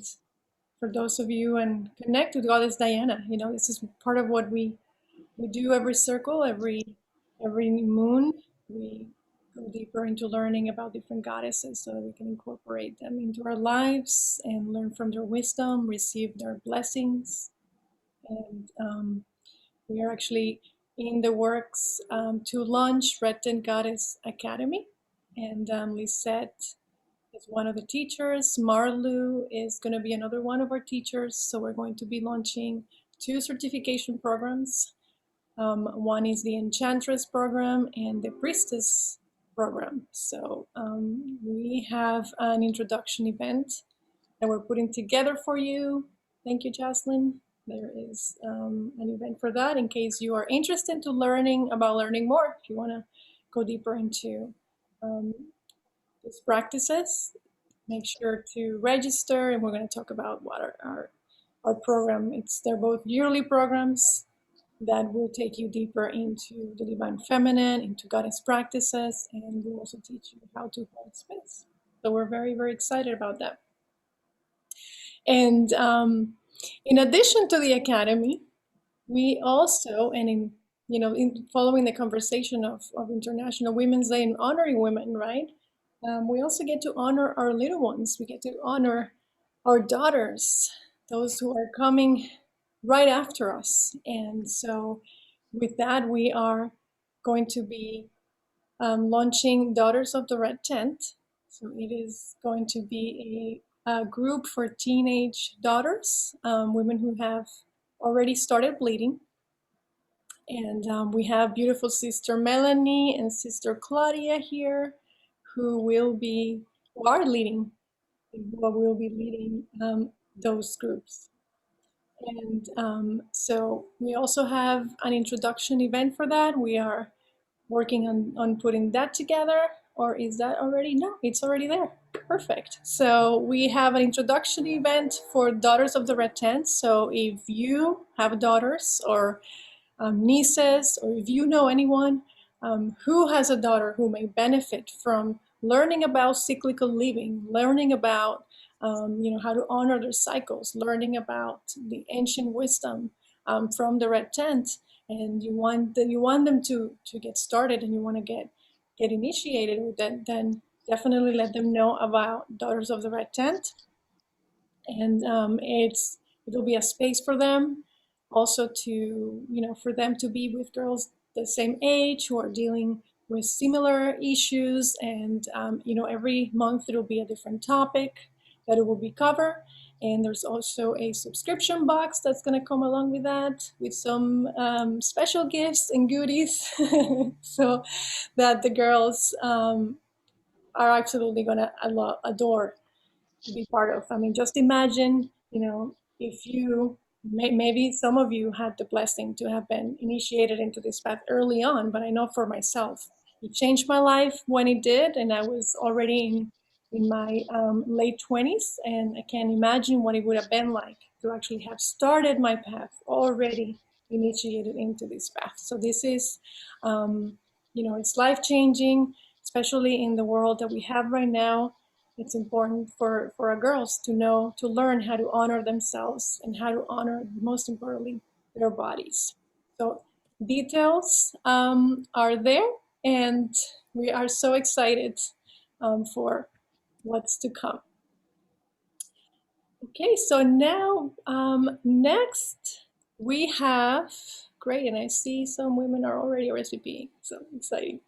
A: for those of you and connect with Goddess Diana, you know, this is part of what we do every circle, every moon. We go deeper into learning about different goddesses so that we can incorporate them into our lives and learn from their wisdom, receive their blessings. And we are actually in the works to launch Red Tent Goddess Academy. And Lisette is one of the teachers. Marlu is going to be another one of our teachers. So we're going to be launching 2 certification programs. One is the Enchantress program and the Priestess program. So we have an introduction event that we're putting together for you. Thank you, Jocelyn. There is an event for that in case you are interested to learning more. If you want to go deeper into these practices, make sure to register, and we're going to talk about what our program. They're both yearly programs that will take you deeper into the divine feminine, into goddess practices, and we'll also teach you how to hold space. So we're very, very excited about that. And in addition to the academy, we also, and in following the conversation of International Women's Day and honoring women, right? We also get to honor our little ones. We get to honor our daughters, those who are coming right after us. And so with that, we are going to be launching Daughters of the Red Tent. So it is going to be a group for teenage daughters, women who have already started bleeding. And we have beautiful Sister Melanie and Sister Claudia here who will be leading those groups. And so we also have an introduction event for that. We are working on putting that together. Or is that already? No, it's already there. Perfect. So we have an introduction event for Daughters of the Red Tent. So if you have daughters or nieces, or if you know anyone who has a daughter who may benefit from learning about cyclical living, learning about how to honor their cycles, learning about the ancient wisdom from the Red Tent, and you want them to get started, and you want to get initiated with that, then definitely let them know about Daughters of the Red Tent. And it'll be a space for them also to, for them to be with girls the same age who are dealing with similar issues. And, every month it'll be a different topic. that it will be covered. And there's also a subscription box that's going to come along with that, with some special gifts and goodies, so that the girls are absolutely going to adore to be part of. I mean, just imagine, if you, maybe some of you had the blessing to have been initiated into this path early on, but I know for myself, it changed my life when it did, and I was already in my late 20s, and I can't imagine what it would have been like to actually have started my path already initiated into this path. So this is, it's life changing, especially in the world that we have right now. It's important for our girls to know, to learn how to honor themselves and how to honor, most importantly, their bodies. So details are there, and we are so excited for what's to come. Okay, so now next we have, great, and I see some women are already RSVPing, so exciting.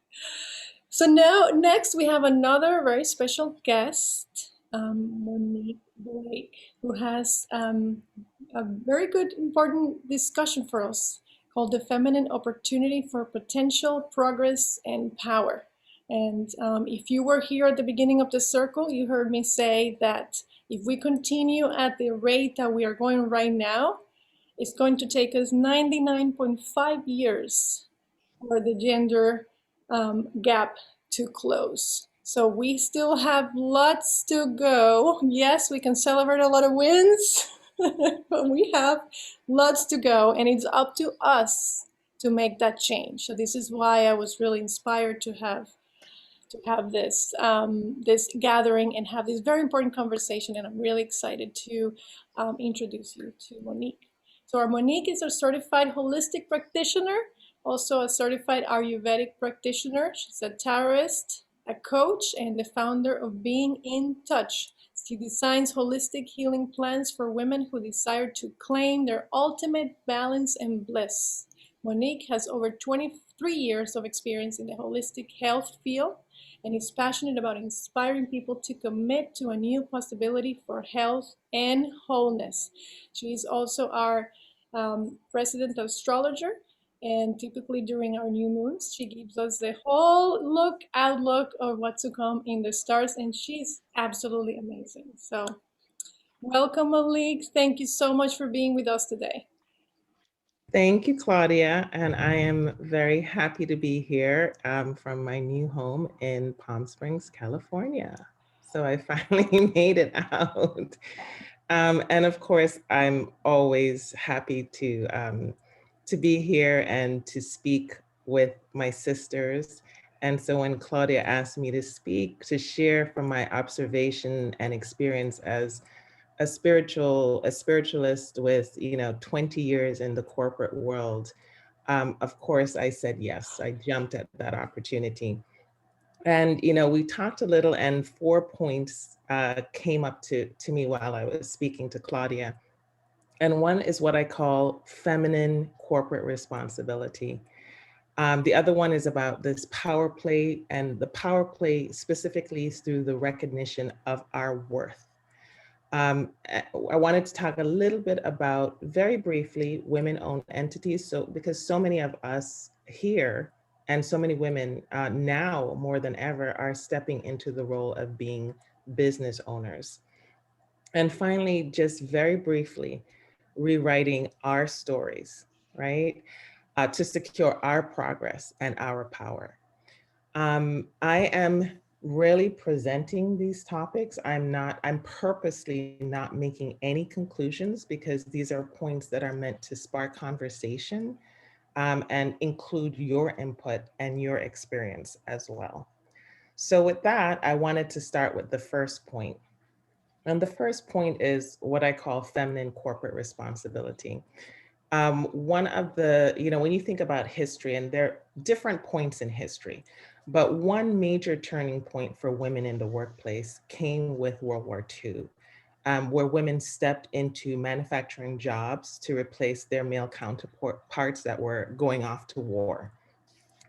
A: So now, next we have another very special guest, Monique Blake, who has a very good, important discussion for us called The Feminine Opportunity for Potential, Progress, and Power. And if you were here at the beginning of the circle, you heard me say that if we continue at the rate that we are going right now, it's going to take us 99.5 years for the gender gap to close. So we still have lots to go. Yes, we can celebrate a lot of wins, but we have lots to go, and it's up to us to make that change. So this is why I was really inspired to have this this gathering and have this very important conversation, and I'm really excited to introduce you to Monique. So our Monique is a certified holistic practitioner, also a certified Ayurvedic practitioner. She's a tarotist, a coach, and the founder of Being in Touch. She designs holistic healing plans for women who desire to claim their ultimate balance and bliss. Monique has over 23 years of experience in the holistic health field and is passionate about inspiring people to commit to a new possibility for health and wholeness. She is also our resident astrologer, and typically during our new moons, she gives us the whole outlook of what's to come in the stars, and she's absolutely amazing. So welcome, Monique. Thank you so much for being with us today.
G: Thank you, Claudia, and I am very happy to be here from my new home in Palm Springs, California. So I finally made it out. And of course, I'm always happy to be here and to speak with my sisters. And so when Claudia asked me to speak, to share from my observation and experience as a spiritualist with 20 years in the corporate world, of course I said yes. I jumped at that opportunity. And we talked a little, and 4 points came up to me while I was speaking to Claudia. And one is what I call feminine corporate responsibility. The other one is about this power play, and the power play specifically is through the recognition of our worth. I wanted to talk a little bit about, very briefly, women-owned entities. So because so many of us here and so many women now more than ever are stepping into the role of being business owners. And finally, just very briefly, rewriting our stories, right? To secure our progress and our power. I am really presenting these topics. I'm purposely not making any conclusions, because these are points that are meant to spark conversation and include your input and your experience as well. So with that, I wanted to start with the first point. And the first point is what I call feminine corporate responsibility. One of the, when you think about history, and there are different points in history, but one major turning point for women in the workplace came with World War II, where women stepped into manufacturing jobs to replace their male counterparts that were going off to war.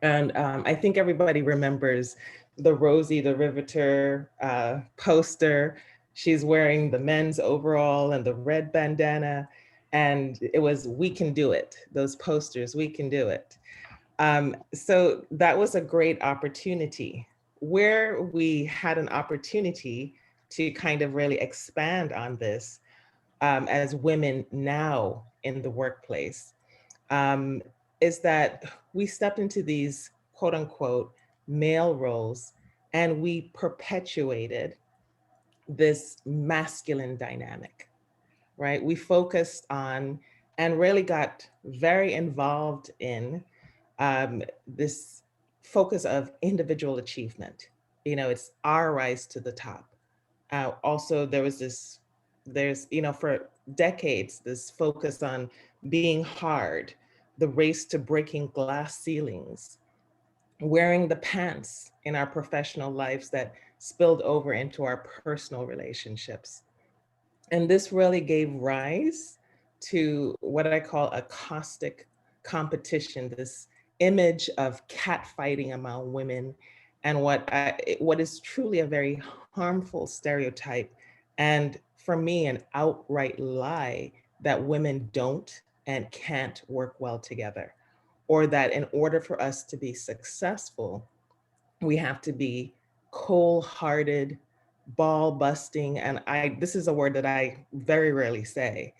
G: And I think everybody remembers the Rosie the Riveter poster She's wearing the men's overall and the red bandana. And it was, "We can do it." Those posters, "We can do it." So that was a great opportunity. Where we had an opportunity to kind of really expand on this as women now in the workplace, um, is that we stepped into these quote unquote male roles and we perpetuated this masculine dynamic, right? We focused on and really got very involved in this focus of individual achievement. You know, it's our rise to the top. Also, there's, you know, for decades, this focus on being hard, the race to breaking glass ceilings, wearing the pants in our professional lives that spilled over into our personal relationships. And this really gave rise to what I call a caustic competition, this image of catfighting among women, and what is truly a very harmful stereotype. And for me, an outright lie that women don't and can't work well together, or that in order for us to be successful, we have to be cold-hearted, ball busting, and this is a word that I very rarely say,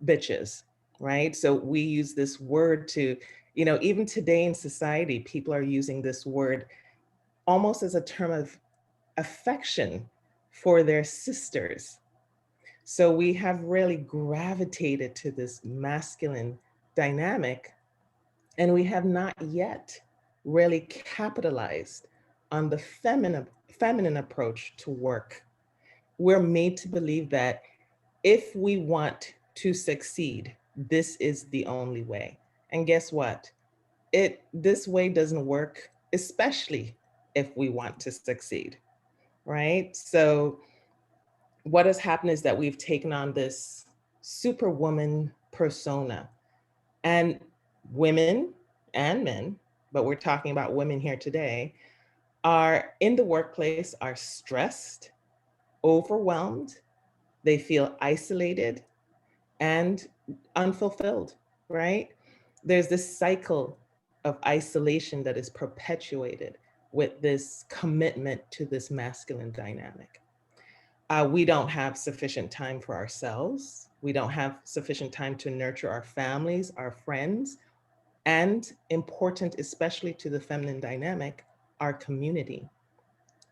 G: bitches, right? So we use this word to, you know, even today in society, people are using this word almost as a term of affection for their sisters. So we have really gravitated to this masculine dynamic, and we have not yet really capitalized on the feminine approach to work. We're made to believe that if we want to succeed, this is the only way. And guess what? This way doesn't work, especially if we want to succeed, right? So what has happened is that we've taken on this superwoman persona, and women and men, but we're talking about women here today, are in the workplace, are stressed, overwhelmed, they feel isolated and unfulfilled, right? There's this cycle of isolation that is perpetuated with this commitment to this masculine dynamic. We don't have sufficient time for ourselves. We don't have sufficient time to nurture our families, our friends, and important, especially to the feminine dynamic, our community.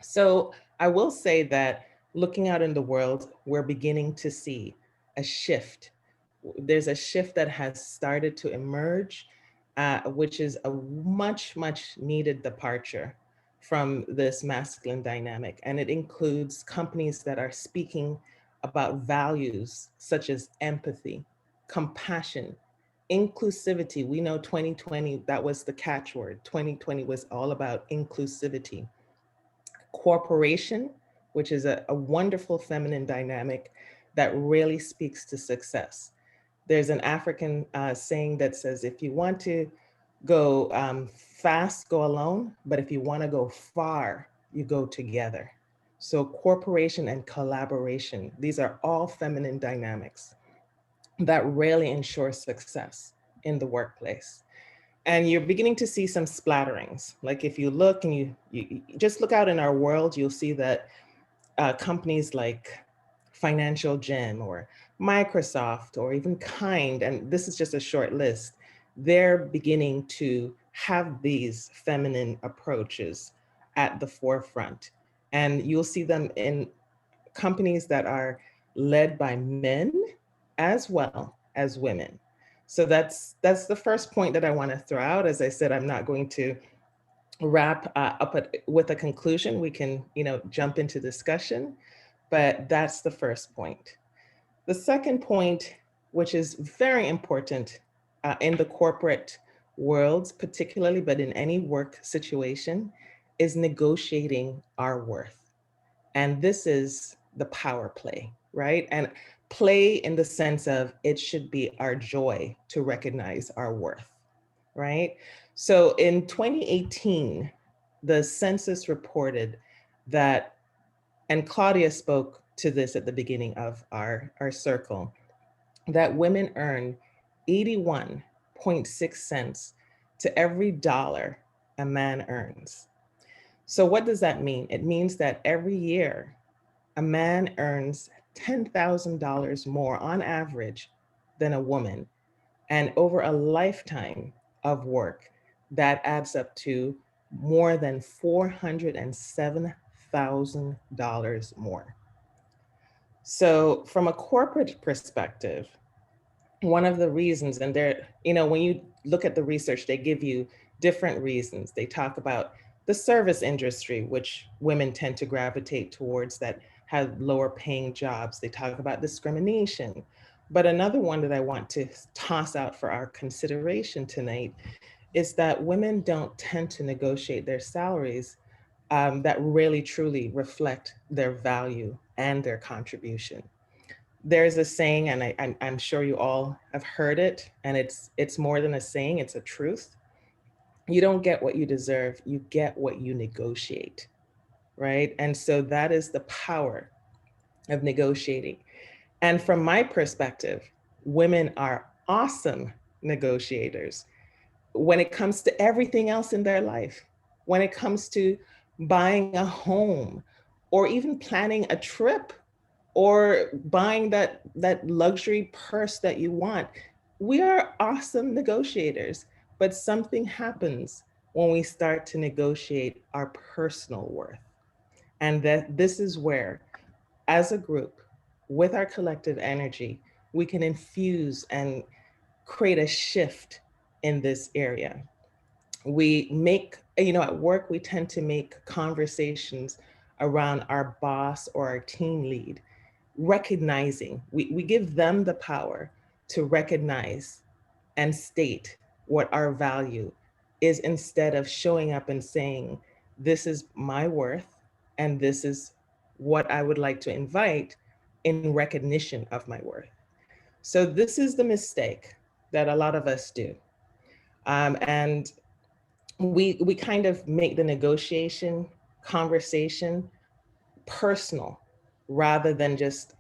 G: So I will say that looking out in the world, we're beginning to see a shift. There's a shift that has started to emerge, which is a much, much needed departure from this masculine dynamic. And it includes companies that are speaking about values such as empathy, compassion, inclusivity. We know 2020, that was the catchword. 2020 was all about inclusivity. Cooperation, which is a wonderful feminine dynamic that really speaks to success. There's an African saying that says, if you want to go fast, go alone, but if you want to go far, you go together. So cooperation and collaboration, these are all feminine dynamics that really ensure success in the workplace. And you're beginning to see some splatterings. Like if you look and you just look out in our world, you'll see that companies like Financial Gym or Microsoft or even Kind, and this is just a short list, they're beginning to have these feminine approaches at the forefront. And you'll see them in companies that are led by men as well as women. So that's the first point that I want to throw out. As I said, I'm not going to wrap up with a conclusion. We can, jump into discussion, but that's the first point. The second point, which is very important in the corporate worlds, particularly, but in any work situation, is negotiating our worth. And this is the power play, right? And play in the sense of it should be our joy to recognize our worth, right? So in 2018, the census reported that, and Claudia spoke to this at the beginning of our circle, that women earn 81.6 cents to every dollar a man earns. So what does that mean? It means that every year a man earns $10,000 more on average than a woman. And over a lifetime of work, that adds up to more than $407,000 more. So from a corporate perspective, one of the reasons, and there, when you look at the research, they give you different reasons. They talk about the service industry, which women tend to gravitate towards, that have lower paying jobs. They talk about discrimination. But another one that I want to toss out for our consideration tonight is that women don't tend to negotiate their salaries that really truly reflect their value and their contribution. There's a saying, and I'm sure you all have heard it, and it's more than a saying, it's a truth. You don't get what you deserve, you get what you negotiate, right? And so that is the power of negotiating. And from my perspective, women are awesome negotiators when it comes to everything else in their life, when it comes to buying a home or even planning a trip or buying that luxury purse that you want. We are awesome negotiators, but something happens when we start to negotiate our personal worth. And that this is where, as a group, with our collective energy, we can infuse and create a shift in this area. We make, at work, we tend to make conversations around our boss or our team lead, recognizing, we give them the power to recognize and state what our value is, instead of showing up and saying, this is my worth and this is what I would like to invite in recognition of my worth. So this is the mistake that a lot of us do. And we kind of make the negotiation conversation personal rather than just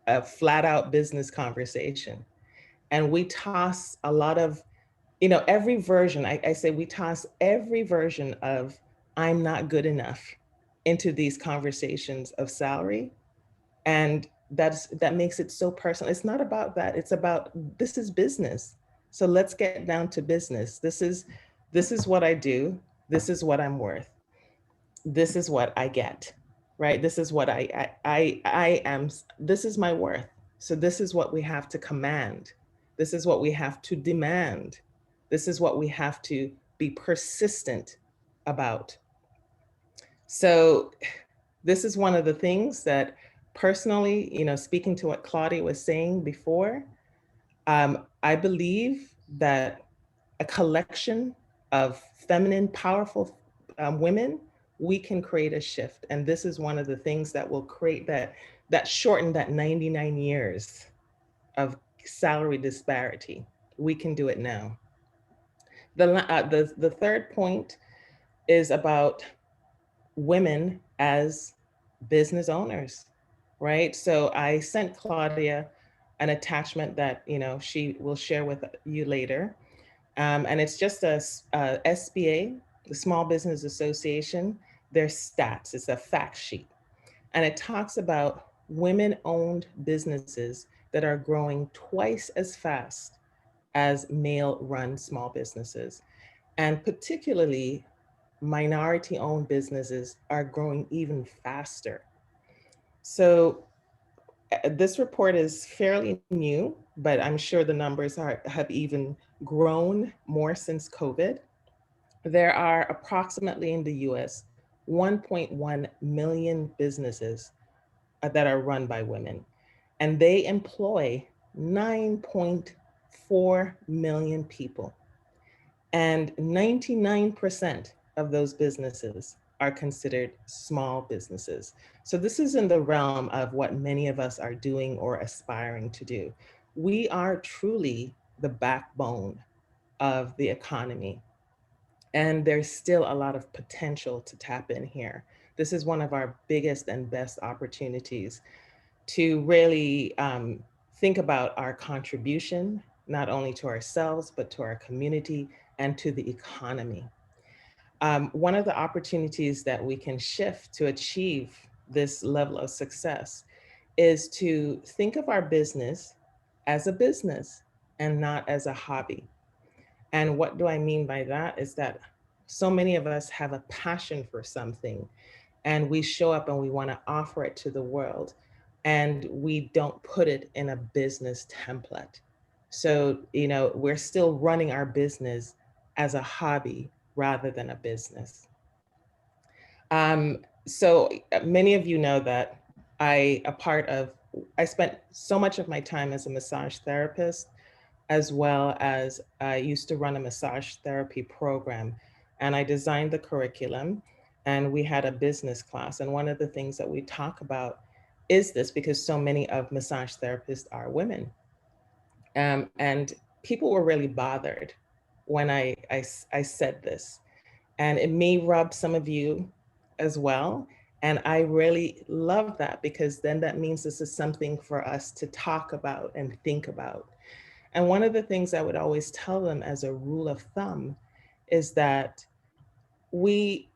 G: a flat out business conversation. And we toss a lot of, every version, I say we toss every version of I'm not good enough into these conversations of salary. And that makes it so personal. It's not about that. It's about, this is business. So let's get down to business. This is what I do. This is what I'm worth. This is what I get, right? This is what I am. This is my worth. So this is what we have to command. This is what we have to demand. This is what we have to be persistent about. So this is one of the things that personally, speaking to what Claudia was saying before, I believe that a collection of feminine, powerful women, we can create a shift. And this is one of the things that will create that shorten that 99 years of salary disparity. We can do it now. The third point is about women as business owners, right? So I sent Claudia an attachment that she will share with you later. And it's just a SBA, the Small Business Association, their stats. It's a fact sheet. And it talks about women-owned businesses that are growing twice as fast as male-run small businesses. And particularly, minority-owned businesses are growing even faster. So this report is fairly new, but I'm sure the numbers have even grown more since COVID. There are approximately in the US 1.1 million businesses that are run by women, and they employ 9.4 million people. And 99% of those businesses are considered small businesses. So this is in the realm of what many of us are doing or aspiring to do. We are truly the backbone of the economy. And there's still a lot of potential to tap in here. this is one of our biggest and best opportunities to really think about our contribution, not only to ourselves, but to our community and to the economy. One of the opportunities that we can shift to achieve this level of success is to think of our business as a business and not as a hobby. And what do I mean by that is that so many of us have a passion for something and we show up and we want to offer it to the world and we don't put it in a business template. So, we're still running our business as a hobby rather than a business. So many of you know that I spent so much of my time as a massage therapist, as well as I used to run a massage therapy program. And I designed the curriculum and we had a business class. And one of the things that we talk about is this, because so many of massage therapists are women. And people were really bothered when I said this. And it may rub some of you as well. And I really love that, because then that means this is something for us to talk about and think about. And one of the things I would always tell them as a rule of thumb is that we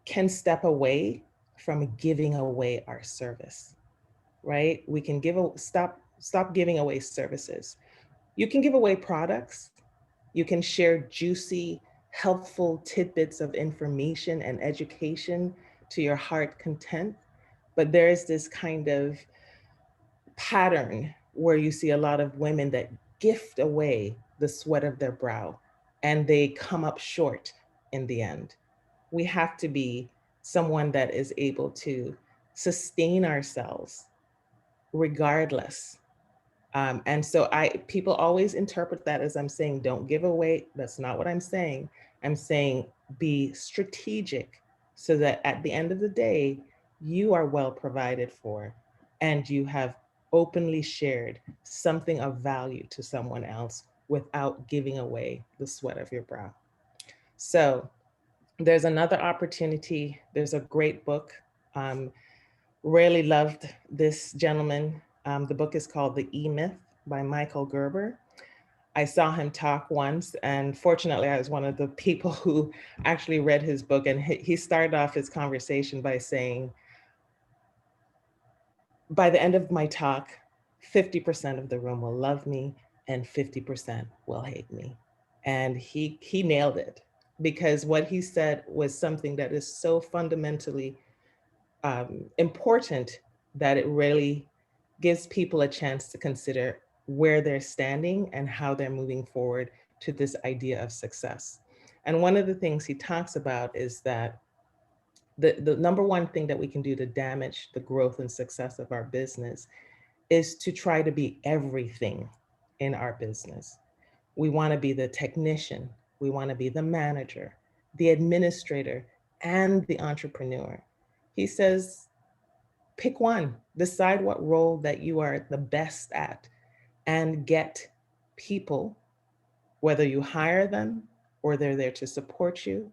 G: can step away from giving away our service, right? We can stop giving away services. You can give away products. You can share juicy, helpful tidbits of information and education to your heart content. But there is this kind of pattern where you see a lot of women that gift away the sweat of their brow and they come up short in the end. We have to be someone that is able to sustain ourselves regardless. And so people always interpret that as I'm saying, don't give away. That's not what I'm saying. I'm saying be strategic so that at the end of the day, you are well provided for and you have openly shared something of value to someone else without giving away the sweat of your brow. So there's another opportunity. There's a great book. Really loved this gentleman. The book is called The E-Myth by Michael Gerber. I saw him talk once, and fortunately I was one of the people who actually read his book, and he started off his conversation by saying, by the end of my talk, 50% of the room will love me and 50% will hate me. And he nailed it, because what he said was something that is so fundamentally important that it really gives people a chance to consider where they're standing and how they're moving forward to this idea of success. And one of the things he talks about is that the number one thing that we can do to damage the growth and success of our business is to try to be everything in our business. We want to be the technician, we want to be the manager, the administrator, and the entrepreneur. He says, pick one, decide what role that you are the best at, and get people, whether you hire them or they're there to support you,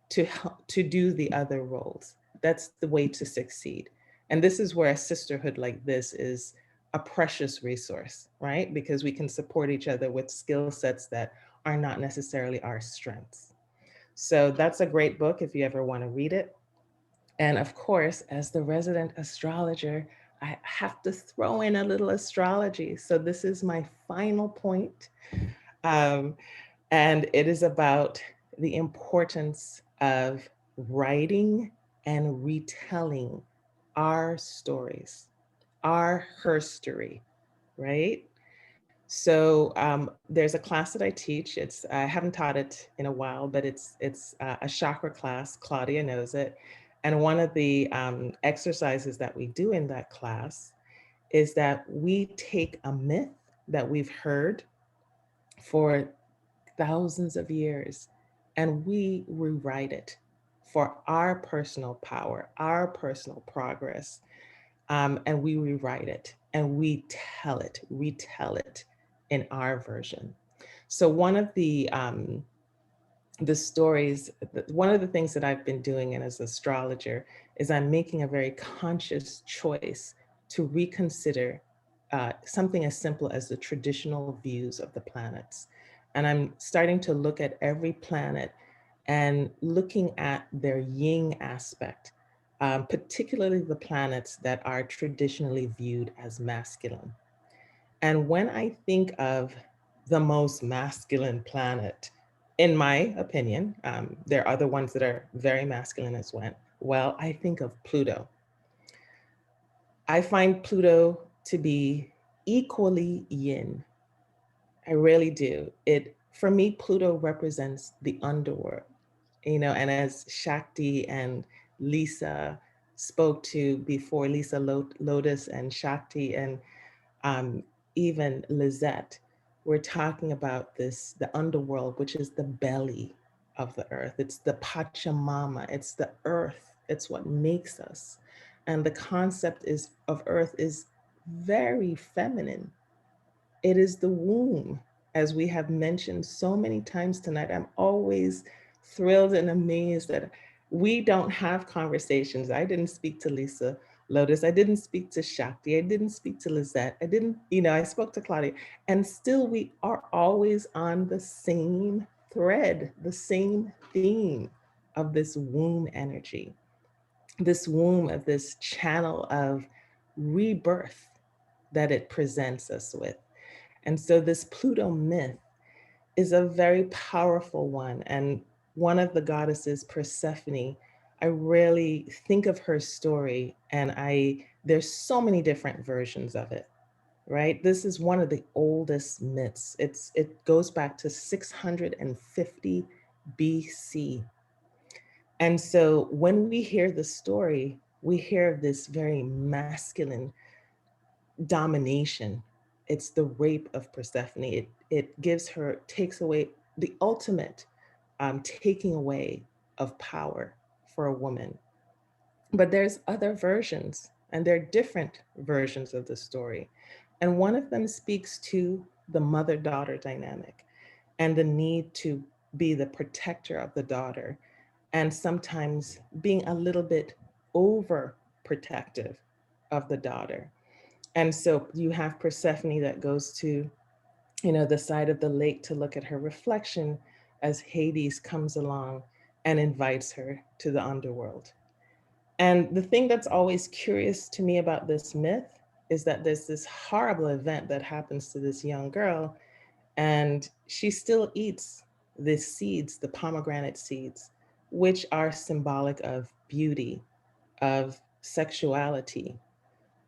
G: to do the other roles. That's the way to succeed. And this is where a sisterhood like this is a precious resource, right? Because we can support each other with skill sets that are not necessarily our strengths. So that's a great book if you ever want to read it. And of course, as the resident astrologer, I have to throw in a little astrology. So this is my final point. And it is about the importance of writing and retelling our stories, our herstory, right? So there's a class that I teach. I haven't taught it in a while, but it's a chakra class. Claudia knows it. And one of the exercises that we do in that class is that we take a myth that we've heard for thousands of years and we rewrite it for our personal power, our personal progress. And we rewrite it and we retell it in our version. So one of the stories, one of the things that I've been doing as an astrologer is I'm making a very conscious choice to reconsider something as simple as the traditional views of the planets. And I'm starting to look at every planet and looking at their yin aspect, particularly the planets that are traditionally viewed as masculine. And when I think of the most masculine planet, in my opinion, there are other ones that are very masculine as well. Well, I think of Pluto. I find Pluto to be equally yin. I really do. For me, Pluto represents the underworld, and as Shakti and Lisa spoke to before, Lisa Lotus and Shakti and um, even Lizette, we're talking about the underworld, which is the belly of the earth. It's the Pachamama, it's the earth, it's what makes us. And the concept of earth is very feminine. It is the womb, as we have mentioned so many times tonight. I'm always thrilled and amazed that we don't have conversations. I didn't speak to Lisa Lotus. I didn't speak to Shakti. I didn't speak to Lizette. I spoke to Claudia. And still, we are always on the same thread, the same theme of this womb energy, this womb of this channel of rebirth that it presents us with. And so this Pluto myth is a very powerful one. And one of the goddesses, Persephone, I really think of her story, and there's so many different versions of it, right? This is one of the oldest myths. It goes back to 650 BC. And so when we hear the story, we hear of this very masculine domination. It's the rape of Persephone. It takes away the ultimate taking away of power for a woman. But there's other versions, and there are different versions of the story. And one of them speaks to the mother-daughter dynamic and the need to be the protector of the daughter, and sometimes being a little bit overprotective of the daughter. And so you have Persephone that goes to, the side of the lake to look at her reflection as Hades comes along and invites her to the underworld. And the thing that's always curious to me about this myth is that there's this horrible event that happens to this young girl, and she still eats the seeds, the pomegranate seeds, which are symbolic of beauty, of sexuality,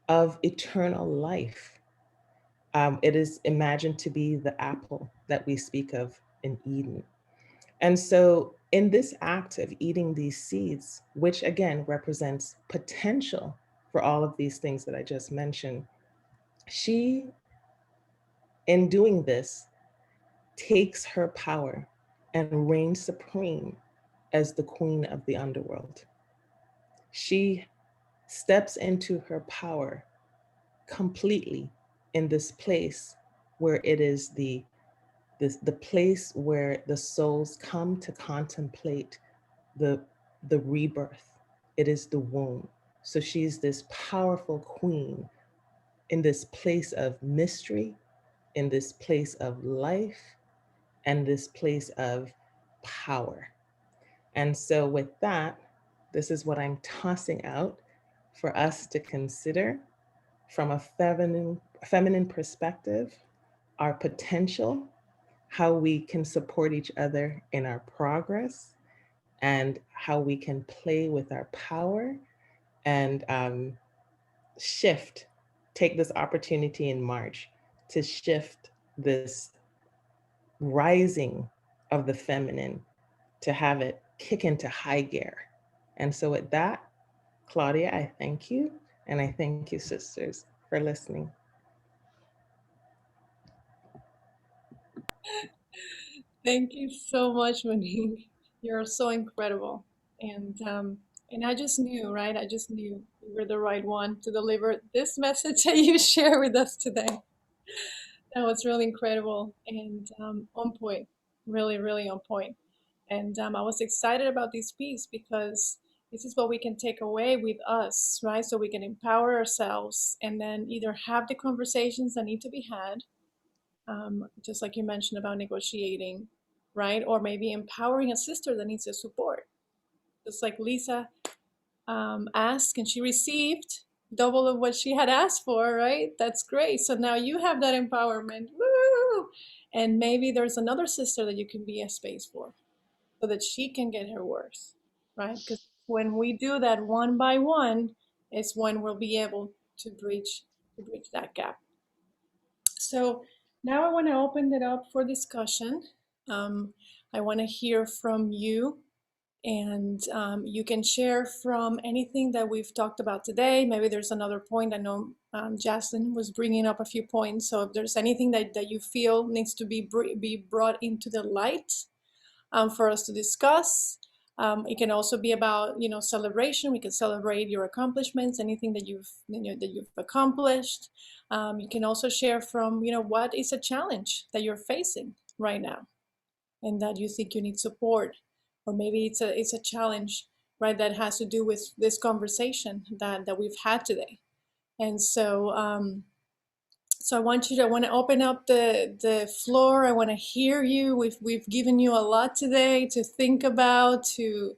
G: of eternal life. It is imagined to be the apple that we speak of in Eden. And so, in this act of eating these seeds, which again represents potential for all of these things that I just mentioned, she, in doing this, takes her power and reigns supreme as the queen of the underworld. She steps into her power completely in this place where it is the place where the souls come to contemplate the rebirth. It is the womb. So she's this powerful queen in this place of mystery, in this place of life, and this place of power. And so with that, this is what I'm tossing out for us to consider from a feminine perspective, our potential, how we can support each other in our progress, and how we can play with our power and take this opportunity in March to shift this rising of the feminine, to have it kick into high gear. And so with that, Claudia, I thank you. And I thank you, sisters, for listening.
A: Thank you so much, Monique. You're so incredible. And I just knew, right? I just knew you were the right one to deliver this message that you share with us today. That was really incredible and on point, really, really on point. And I was excited about this piece because This is what we can take away with us, right? So we can empower ourselves and then either have the conversations that need to be had, just like you mentioned about negotiating, right? Or maybe empowering a sister that needs the support. Just like Lisa asked and she received double of what she had asked for, right? That's great. So now you have that empowerment. Woo! And maybe there's another sister that you can be a space for so that she can get her worth, right? Because when we do that one by one, is when we'll be able to bridge that gap. So now I want to open it up for discussion. I want to hear from you, and you can share from anything that we've talked about today. Maybe there's another point. I know Jaslyn was bringing up a few points. So if there's anything that you feel needs to be brought into the light for us to discuss. It can also be about celebration. We can celebrate your accomplishments, anything that you've accomplished. You can also share from what is a challenge that you're facing right now, and that you think you need support, or maybe it's a challenge, right, that has to do with this conversation that we've had today. And so so I want to open up the floor. I want to hear you. We've given you a lot today to think about, to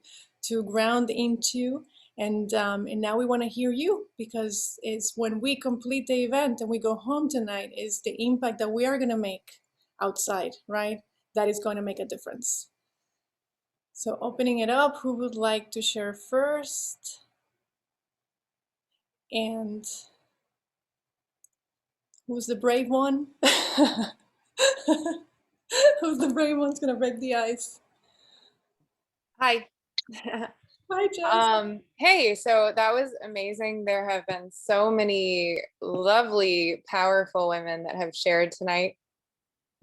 A: ground into, and now we want to hear you, because it's when we complete the event and we go home tonight is the impact that we are going to make outside, right? That is going to make a difference. So opening it up, who would like to share first? And who's the brave one? Who's the brave one's gonna break the ice?
H: Hi.
A: Hi, Jess.
H: Hey, so that was amazing. There have been so many lovely, powerful women that have shared tonight.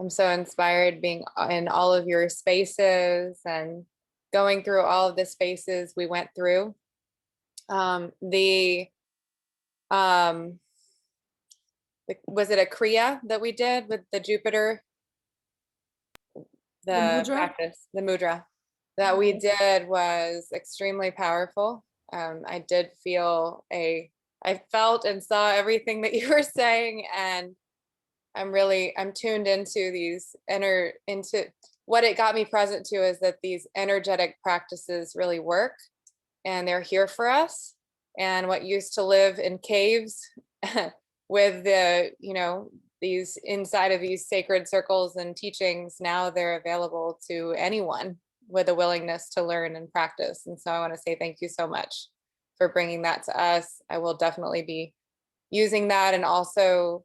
H: I'm so inspired being in all of your spaces and going through all of the spaces we went through. Was it a Kriya that we did with the Jupiter?
A: The mudra?
H: Practice, the mudra that we did was extremely powerful. I did feel I felt and saw everything that you were saying, and I'm tuned into into what it got me present to is that these energetic practices really work, and they're here for us. And what used to live in caves with these inside of these sacred circles and teachings, now they're available to anyone with a willingness to learn and practice. And so I want to say thank you so much for bringing that to us. I will definitely be using that, and also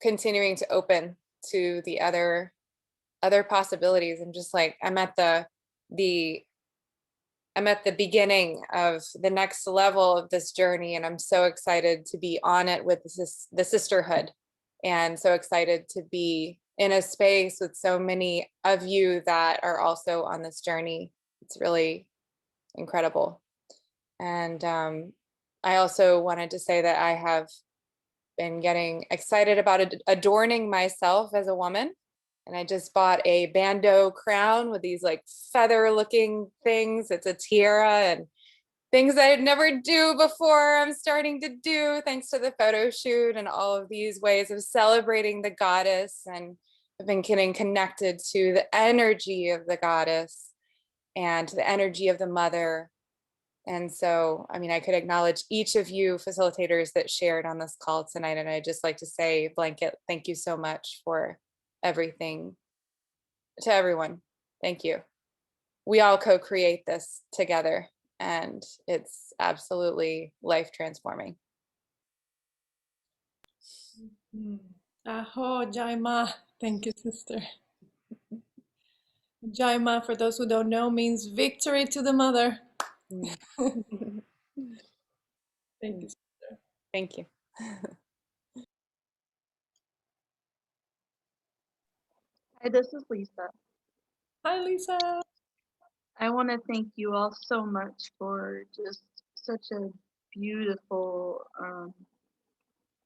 H: continuing to open to the other possibilities. And just like I'm at the beginning of the next level of this journey, and I'm so excited to be on it with the sisterhood, and so excited to be in a space with so many of you that are also on this journey. It's really incredible. And I also wanted to say that I have been getting excited about adorning myself as a woman. And I just bought a bandeau crown with these like feather looking things. It's a tiara, and things I'd never do before I'm starting to do thanks to the photo shoot, and all of these ways of celebrating the goddess. And I've been getting connected to the energy of the goddess and the energy of the mother. And so, I mean, I could acknowledge each of you facilitators that shared on this call tonight. And I just like to say, blanket, thank you so much for everything to everyone. Thank you. We all co-create this together, and it's absolutely life transforming.
A: Aho, Jaima. Thank you, sister. Jaima, for those who don't know, means victory to the mother. Thank you, sister.
H: Thank you.
I: Hi, this is Lisa.
A: Hi, Lisa.
I: I want to thank you all so much for just such a beautiful,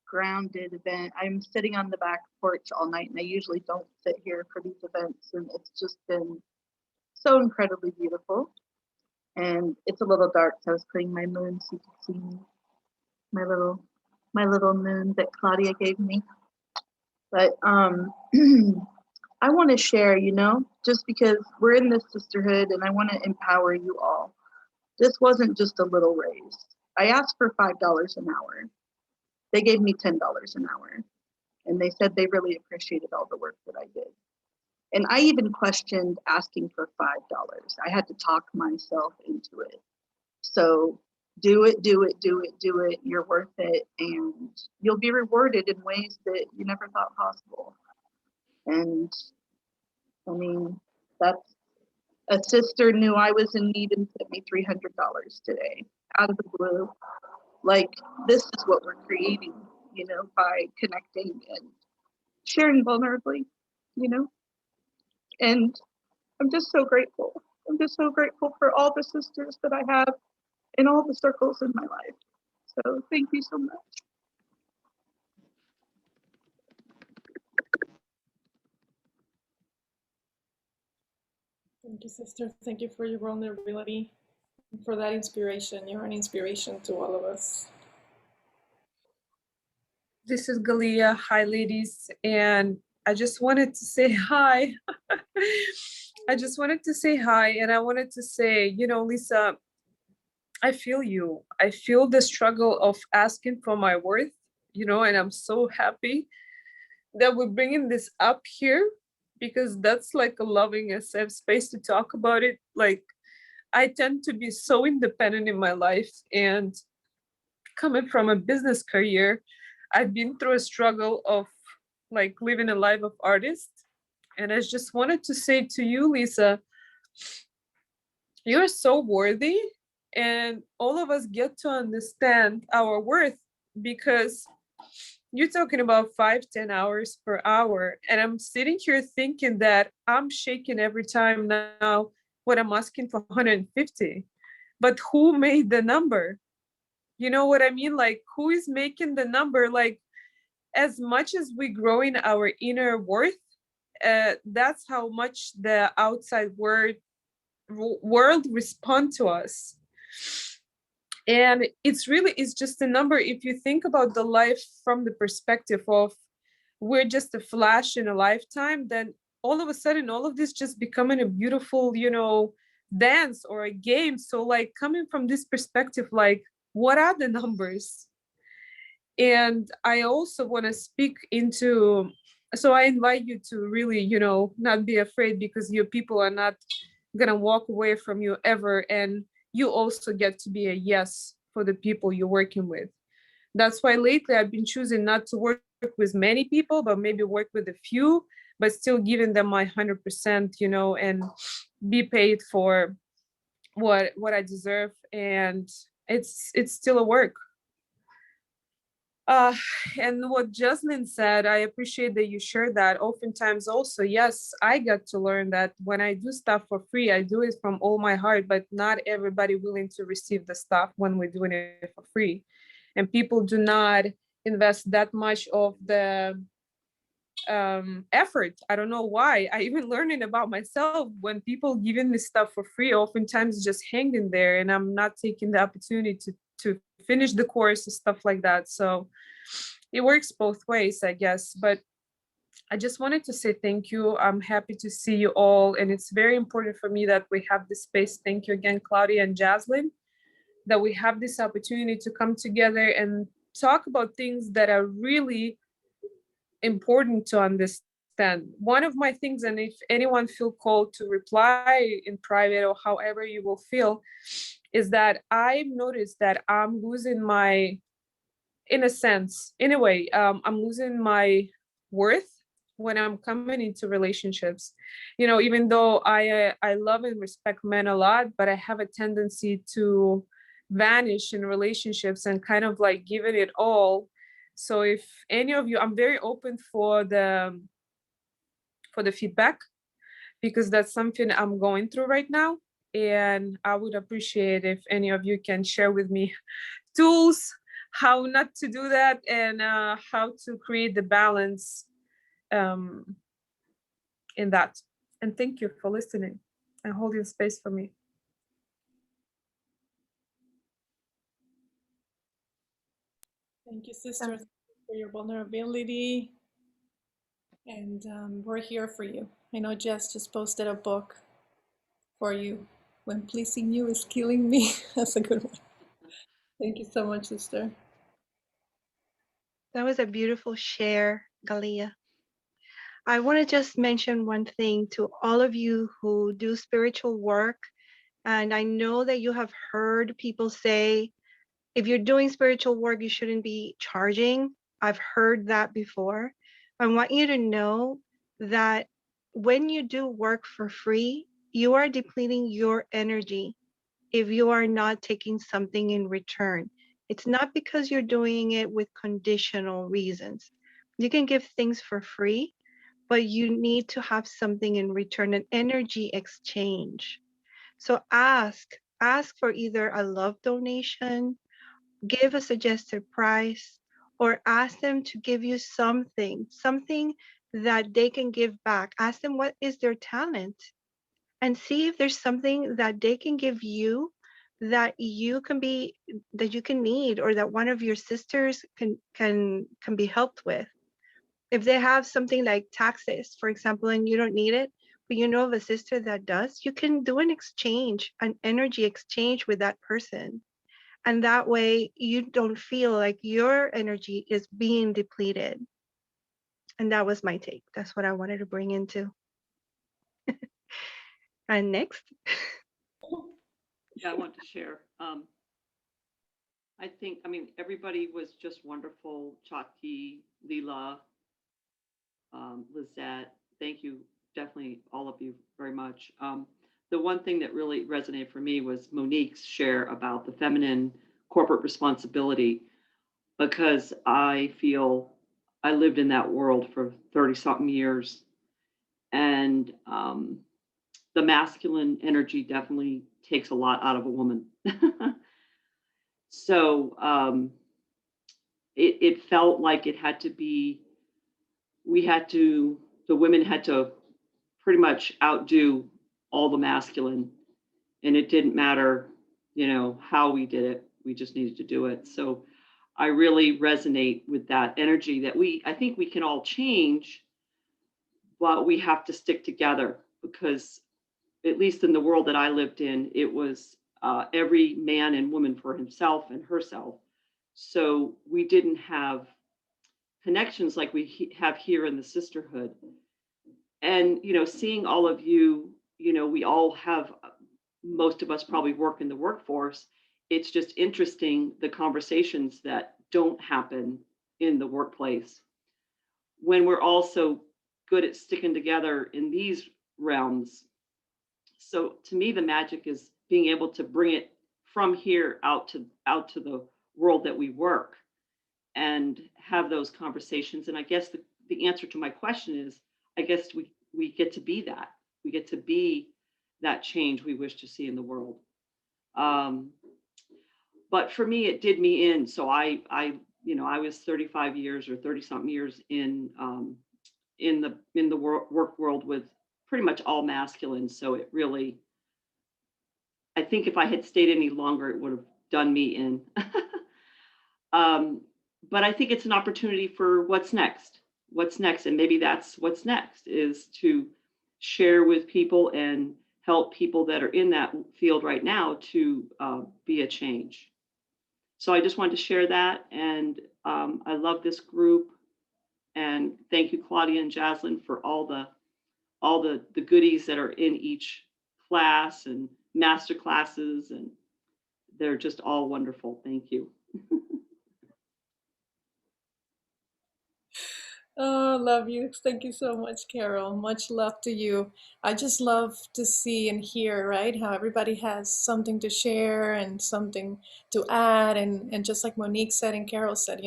I: grounded event. I'm sitting on the back porch all night, and I usually don't sit here for these events, and it's just been so incredibly beautiful. And it's a little dark, so I was putting my moon so you can see me. My little moon that Claudia gave me. But I want to share, just because we're in this sisterhood and I want to empower you all. This wasn't just a little raise. I asked for $5 an hour. They gave me $10 an hour. And they said they really appreciated all the work that I did. And I even questioned asking for $5. I had to talk myself into it. So do it, do it, do it, do it. You're worth it. And you'll be rewarded in ways that you never thought possible. And I mean, that's a sister knew I was in need and sent me $300 today out of the blue. Like, this is what we're creating, by connecting and sharing vulnerably, and I'm just so grateful. I'm just so grateful for all the sisters that I have in all the circles in my life. So thank you so much.
A: Thank you, sister. Thank you for your vulnerability and for that inspiration. You're an inspiration to all of us.
J: This is Galia. Hi, ladies. And I just wanted to say hi. I just wanted to say hi. And I wanted to say, Lisa, I feel you. I feel the struggle of asking for my worth, and I'm so happy that we're bringing this up here, because that's like a loving and safe space to talk about it. Like, I tend to be so independent in my life, and coming from a business career, I've been through a struggle of like living a life of artist. And I just wanted to say to you, Lisa, you're so worthy, and all of us get to understand our worth, because you're talking about 5-10 hours per hour. And I'm sitting here thinking that I'm shaking every time now when I'm asking for 150. But who made the number? You know what I mean? Like, who is making the number? Like, as much as we grow in our inner worth, that's how much the outside world respond to us. And it's just a number. If you think about the life from the perspective of we're just a flash in a lifetime, then all of a sudden all of this just becoming a beautiful, dance or a game. So like, coming from this perspective, like, what are the numbers? And I also want to speak into, so I invite you to really, not be afraid, because your people are not gonna walk away from you ever. And you also get to be a yes for the people you're working with. That's why lately I've been choosing not to work with many people, but maybe work with a few, but still giving them my 100%, and be paid for what I deserve. And it's still a work. And what Jocelyn said, I appreciate that you shared that. Oftentimes also, yes, I got to learn that when I do stuff for free, I do it from all my heart, but not everybody willing to receive the stuff when we're doing it for free. And people do not invest that much of the effort. I don't know why. I even learning about myself, when people giving me stuff for free, oftentimes just hanging there, and I'm not taking the opportunity to finish the course and stuff like that. So it works both ways, I guess. But I just wanted to say thank you. I'm happy to see you all. And it's very important for me that we have this space. Thank you again, Claudia and Jaslyn, that we have this opportunity to come together and talk about things that are really important to understand. One of my things, and if anyone feel called to reply in private or however you will feel, is that I've noticed that I'm losing my, in a sense, in a way, I'm losing my worth when I'm coming into relationships. Even though I love and respect men a lot, but I have a tendency to vanish in relationships and kind of like giving it all. So if any of you, I'm very open for the feedback, because that's something I'm going through right now. And I would appreciate if any of you can share with me tools, how not to do that, and how to create the balance in that. And thank you for listening and holding space for me.
A: Thank you, sister, for your vulnerability. And we're here for you. I know Jess just posted a book for you. When pleasing you is killing me. That's a good one. Thank you so much, sister.
K: That was a beautiful share, Galia. I want to just mention one thing to all of you who do spiritual work. And I know that you have heard people say, if you're doing spiritual work, you shouldn't be charging. I've heard that before. I want you to know that when you do work for free, you are depleting your energy if you are not taking something in return. It's not because you're doing it with conditional reasons. You can give things for free, but you need to have something in return, an energy exchange. So ask for either a love donation, give a suggested price, or ask them to give you something that they can give back. Ask them what is their talent and see if there's something that they can give you that you can need, or that one of your sisters can be helped with. If they have something like taxes, for example, and you don't need it, but you know of a sister that does, you can do an exchange, an energy exchange with that person. And that way you don't feel like your energy is being depleted. And that was my take. That's what I wanted to bring into. And next.
L: Yeah, I want to share. I mean, everybody was just wonderful. Chakti, Leela, Lizette, thank you, definitely all of you very much. The one thing that really resonated for me was Monique's share about the feminine corporate responsibility, because I feel I lived in that world for 30-something years, and the masculine energy definitely takes a lot out of a woman. So it felt like it had to be, the women had to pretty much outdo all the masculine, and it didn't matter, how we did it. We just needed to do it. So I really resonate with that energy that I think we can all change, but we have to stick together, because at least in the world that I lived in, it was every man and woman for himself and herself. So we didn't have connections like we have here in the sisterhood. And, seeing all of you, we all have, most of us probably work in the workforce. It's just interesting, the conversations that don't happen in the workplace when we're also good at sticking together in these realms. So to me, the magic is being able to bring it from here out to the world that we work and have those conversations. And I guess the answer to my question is, I guess we get to be that. We get to be that change we wish to see in the world. But for me, it did me in. So I was 35 years or 30-something years in the work world with pretty much all masculine. So it really, I think if I had stayed any longer, it would have done me in. But I think it's an opportunity for what's next. And maybe that's what's next, is to share with people and help people that are in that field right now to be a change. So I just wanted to share that. And I love this group. And thank you, Claudia and Jaslyn, for all the goodies that are in each class and master classes. And they're just all wonderful. Thank you.
A: Oh, love you. Thank you so much, Carol. Much love to you. I just love to see and hear, right, how everybody has something to share and something to add. And just like Monique said and Carol said,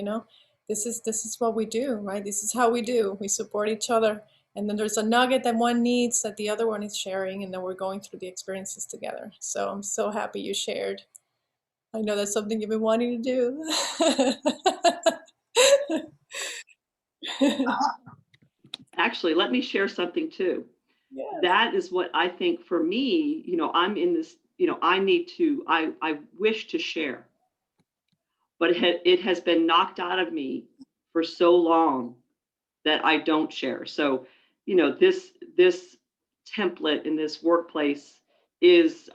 A: this is what we do, right? This is how we do. We support each other. And then there's a nugget that one needs that the other one is sharing, and then we're going through the experiences together. So I'm so happy you shared. I know that's something you've been wanting to do.
L: Actually, let me share something too.
A: Yes.
L: That is what I think for me, I'm in this, I wish to share. but it has been knocked out of me for so long that I don't share. So, you know, this template in this workplace is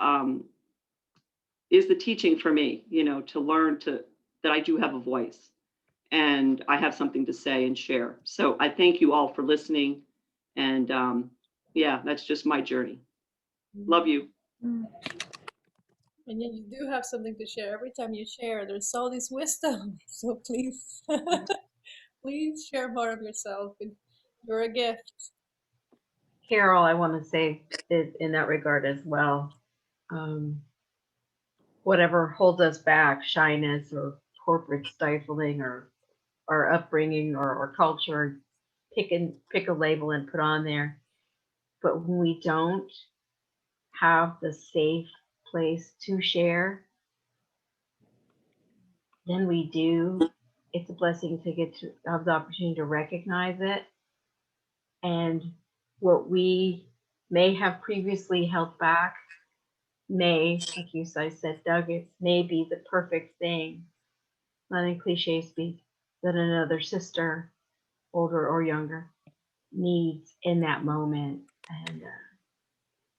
L: the teaching for me, you know, to learn that I do have a voice and I have something to say and share. So I thank you all for listening. And yeah, that's just my journey. Love you.
A: Mm. And yet you do have something to share. Every time you share, there's all this wisdom. So please, please share more of yourself. You're a gift.
B: Carol, I want to say in that regard as well. Whatever holds us back, shyness or corporate stifling or our upbringing or culture, pick a label and put on there. But when we don't have the safe place to share, then we do. It's a blessing to get to have the opportunity to recognize it. And what we may have previously held back may, like you said, Doug, it may be the perfect thing, letting cliche speak, that another sister, older or younger, needs in that moment. And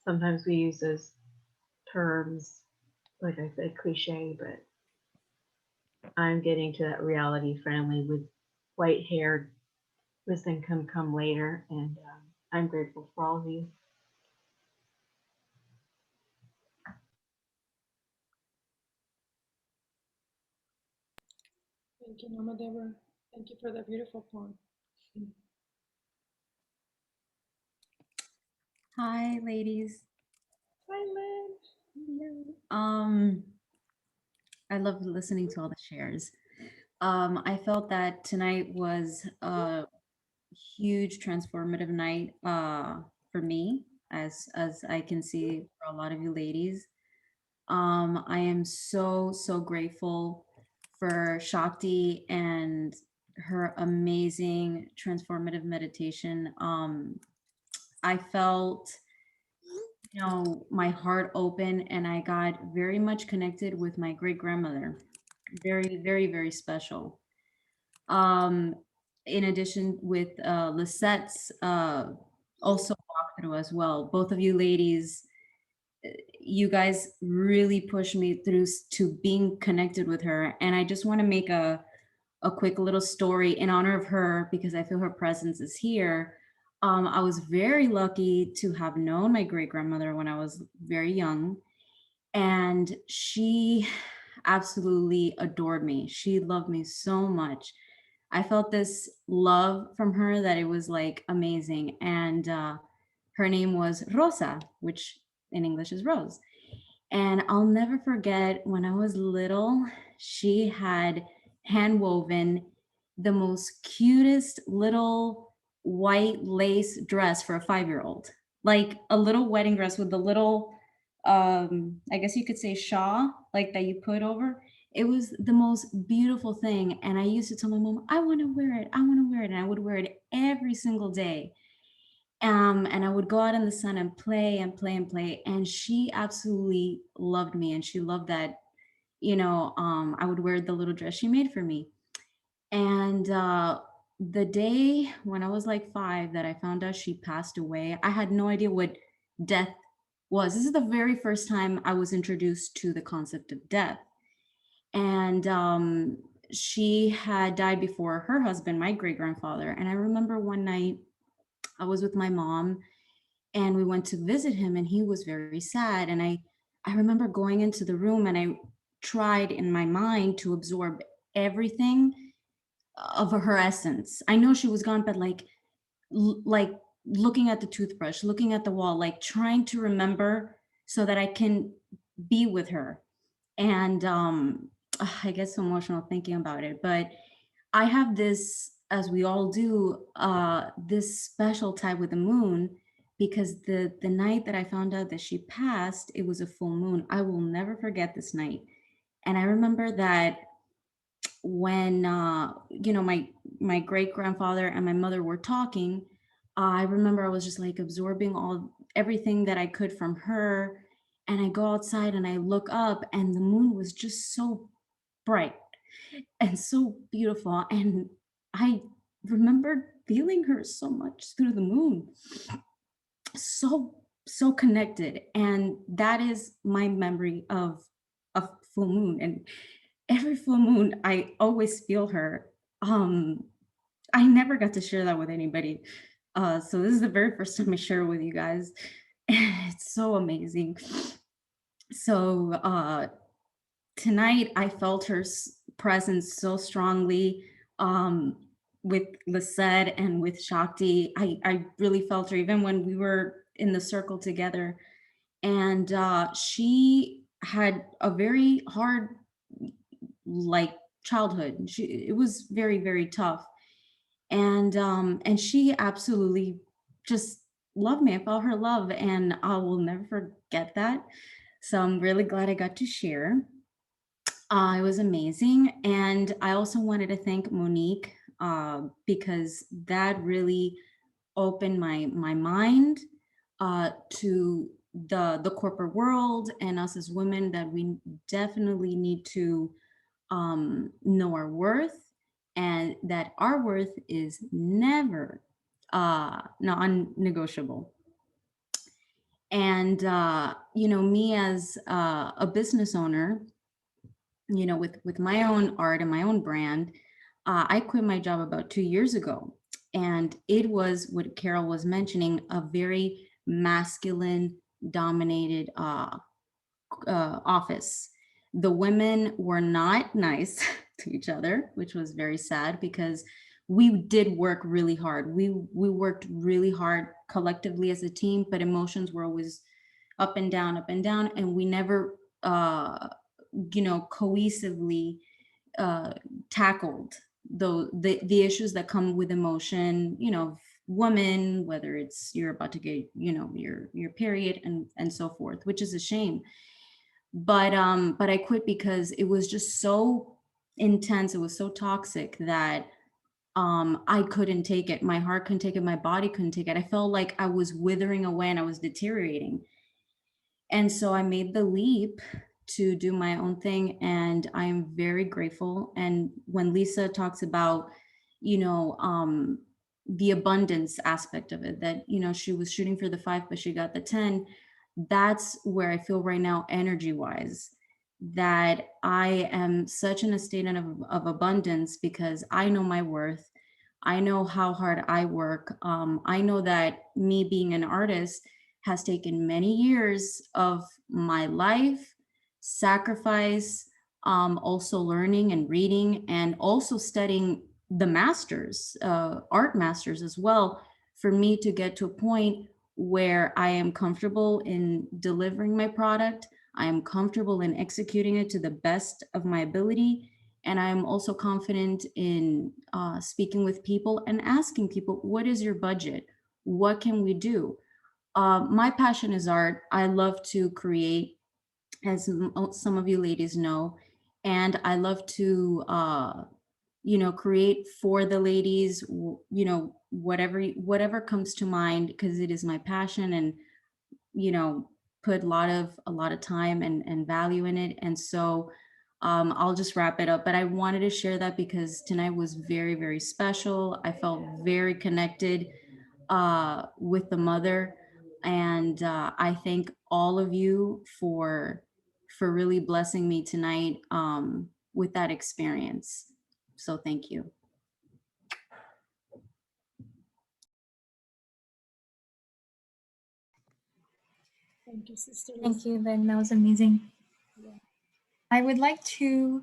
B: sometimes we use those terms, like I said, cliche, but I'm getting to that reality family with white-haired wisdom come later, and I'm grateful for all of you.
A: Thank you, Mama Deborah. Thank you for that beautiful poem.
M: Hi, ladies.
A: Hi,
M: Lynn. I love listening to all the shares. I felt that tonight was a huge transformative night for me, as I can see for a lot of you ladies. I am so grateful for Shakti and her amazing transformative meditation. I felt, you know, my heart open, and I got very much connected with my great grandmother. Very special. In addition with Lisette's also walkthrough as well. Both of you ladies, you guys really pushed me through to being connected with her. And I just want to make a quick little story in honor of her, because I feel her presence is here. I was very lucky to have known my great grandmother when I was very young, and she absolutely adored me. She loved me so much. I felt this love from her that it was like amazing. And her name was Rosa, which in English is Rose. And I'll never forget when I was little, she had hand woven the most cutest little white lace dress for a 5-year-old, like a little wedding dress with the little, I guess you could say shawl, like that you put over. It was the most beautiful thing. And I used to tell my mom, I want to wear it. I want to wear it. And I would wear it every single day. And I would go out in the sun and play and play and play. And she absolutely loved me. And she loved that, you know, I would wear the little dress she made for me. And the day when I was like 5 that I found out she passed away, I had no idea what death was. This is the very first time I was introduced to the concept of death. And she had died before her husband, my great grandfather. And I remember one night I was with my mom and we went to visit him, and he was very sad. And I remember going into the room, and I tried in my mind to absorb everything of her essence. I know she was gone, but like looking at the toothbrush, looking at the wall, like trying to remember so that I can be with her. And I get so emotional thinking about it, but I have this, as we all do, this special tie with the moon, because the night that I found out that she passed, it was a full moon. I will never forget this night. And I remember that when you know, my great grandfather and my mother were talking, I remember I was just like absorbing everything that I could from her. And I go outside and I look up, and the moon was just so bright, and so beautiful. And I remembered feeling her so much through the moon. So connected. And that is my memory of a full moon. And every full moon, I always feel her. I never got to share that with anybody. So this is the very first time I share it with you guys. It's so amazing. So tonight I felt her presence so strongly with Lisette and with Shakti. I really felt her even when we were in the circle together. And she had a very hard like childhood. It was very, very tough. And she absolutely just loved me. I felt her love, and I will never forget that. So I'm really glad I got to share. It was amazing. And I also wanted to thank Monique because that really opened my mind to the corporate world and us as women, that we definitely need to know our worth, and that our worth is never non-negotiable. And you know, me as a business owner, you know, with my own art and my own brand, I quit my job about 2 years ago. And it was what Carol was mentioning, a very masculine dominated office. The women were not nice to each other, which was very sad, because we did work really hard. We worked really hard collectively as a team, but emotions were always up and down, and we never you know, cohesively tackled the issues that come with emotion, you know, woman, whether it's you're about to get, you know, your period and so forth, which is a shame. But I quit because it was just so intense, it was so toxic that I couldn't take it. My heart couldn't take it, my body couldn't take it. I felt like I was withering away and I was deteriorating. And so I made the leap to do my own thing, and I'm very grateful. And when Lisa talks about, you know, the abundance aspect of it, that, you know, she was shooting for the 5, but she got the 10, that's where I feel right now, energy wise, that I am such in a state of abundance, because I know my worth. I know how hard I work. I know that me being an artist has taken many years of my life, sacrifice, also learning and reading, and also studying the masters, art masters as well, for me to get to a point where I am comfortable in delivering my product. I am comfortable in executing it to the best of my ability. And I'm also confident in speaking with people and asking people, what is your budget? What can we do? My passion is art. I love to create, as some of you ladies know, and I love to, you know, create for the ladies, you know, whatever comes to mind, because it is my passion, and, you know, put a lot of time and value in it. And so I'll just wrap it up, but I wanted to share that because tonight was very, very special. I felt very connected with the mother. And I thank all of you for really blessing me tonight with that experience. So thank you.
A: Thank you, Sister
N: Thank
A: Lisa.
N: you, Lynn. That was amazing.
A: Yeah.
N: I would like to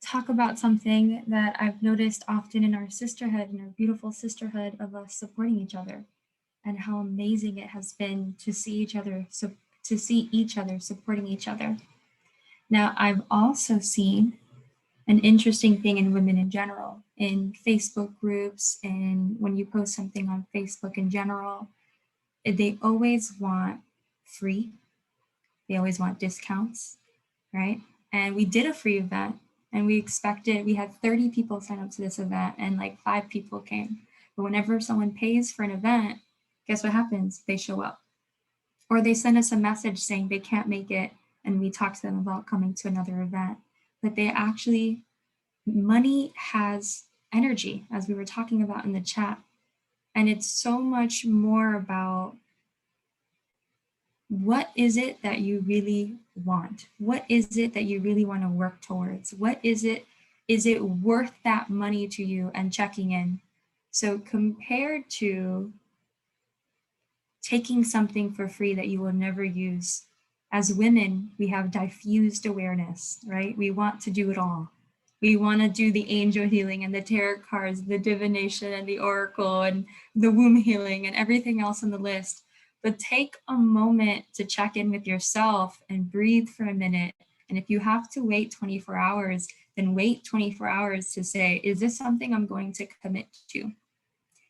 N: talk about something that I've noticed often in our sisterhood, in our beautiful sisterhood, of us supporting each other, and how amazing it has been to see each other, supporting each other. Now, I've also seen an interesting thing in women in general, in Facebook groups, and when you post something on Facebook in general, they always want free. They always want discounts, right? And we did a free event, and we had 30 people sign up to this event, and like 5 people came. But whenever someone pays for an event, guess what happens? They show up. Or they send us a message saying they can't make it, and we talk to them about coming to another event. But they actually money has energy, as we were talking about in the chat. And it's so much more about what is it that you really want? What is it that you really want to work towards? What is it worth that money to you and checking in? So compared to taking something for free that you will never use, as women, we have diffused awareness, right? We want to do it all. We want to do the angel healing and the tarot cards, the divination and the oracle and the womb healing and everything else on the list. But take a moment to check in with yourself and breathe for a minute. And if you have to wait 24 hours, then wait 24 hours to say, is this something I'm going to commit to?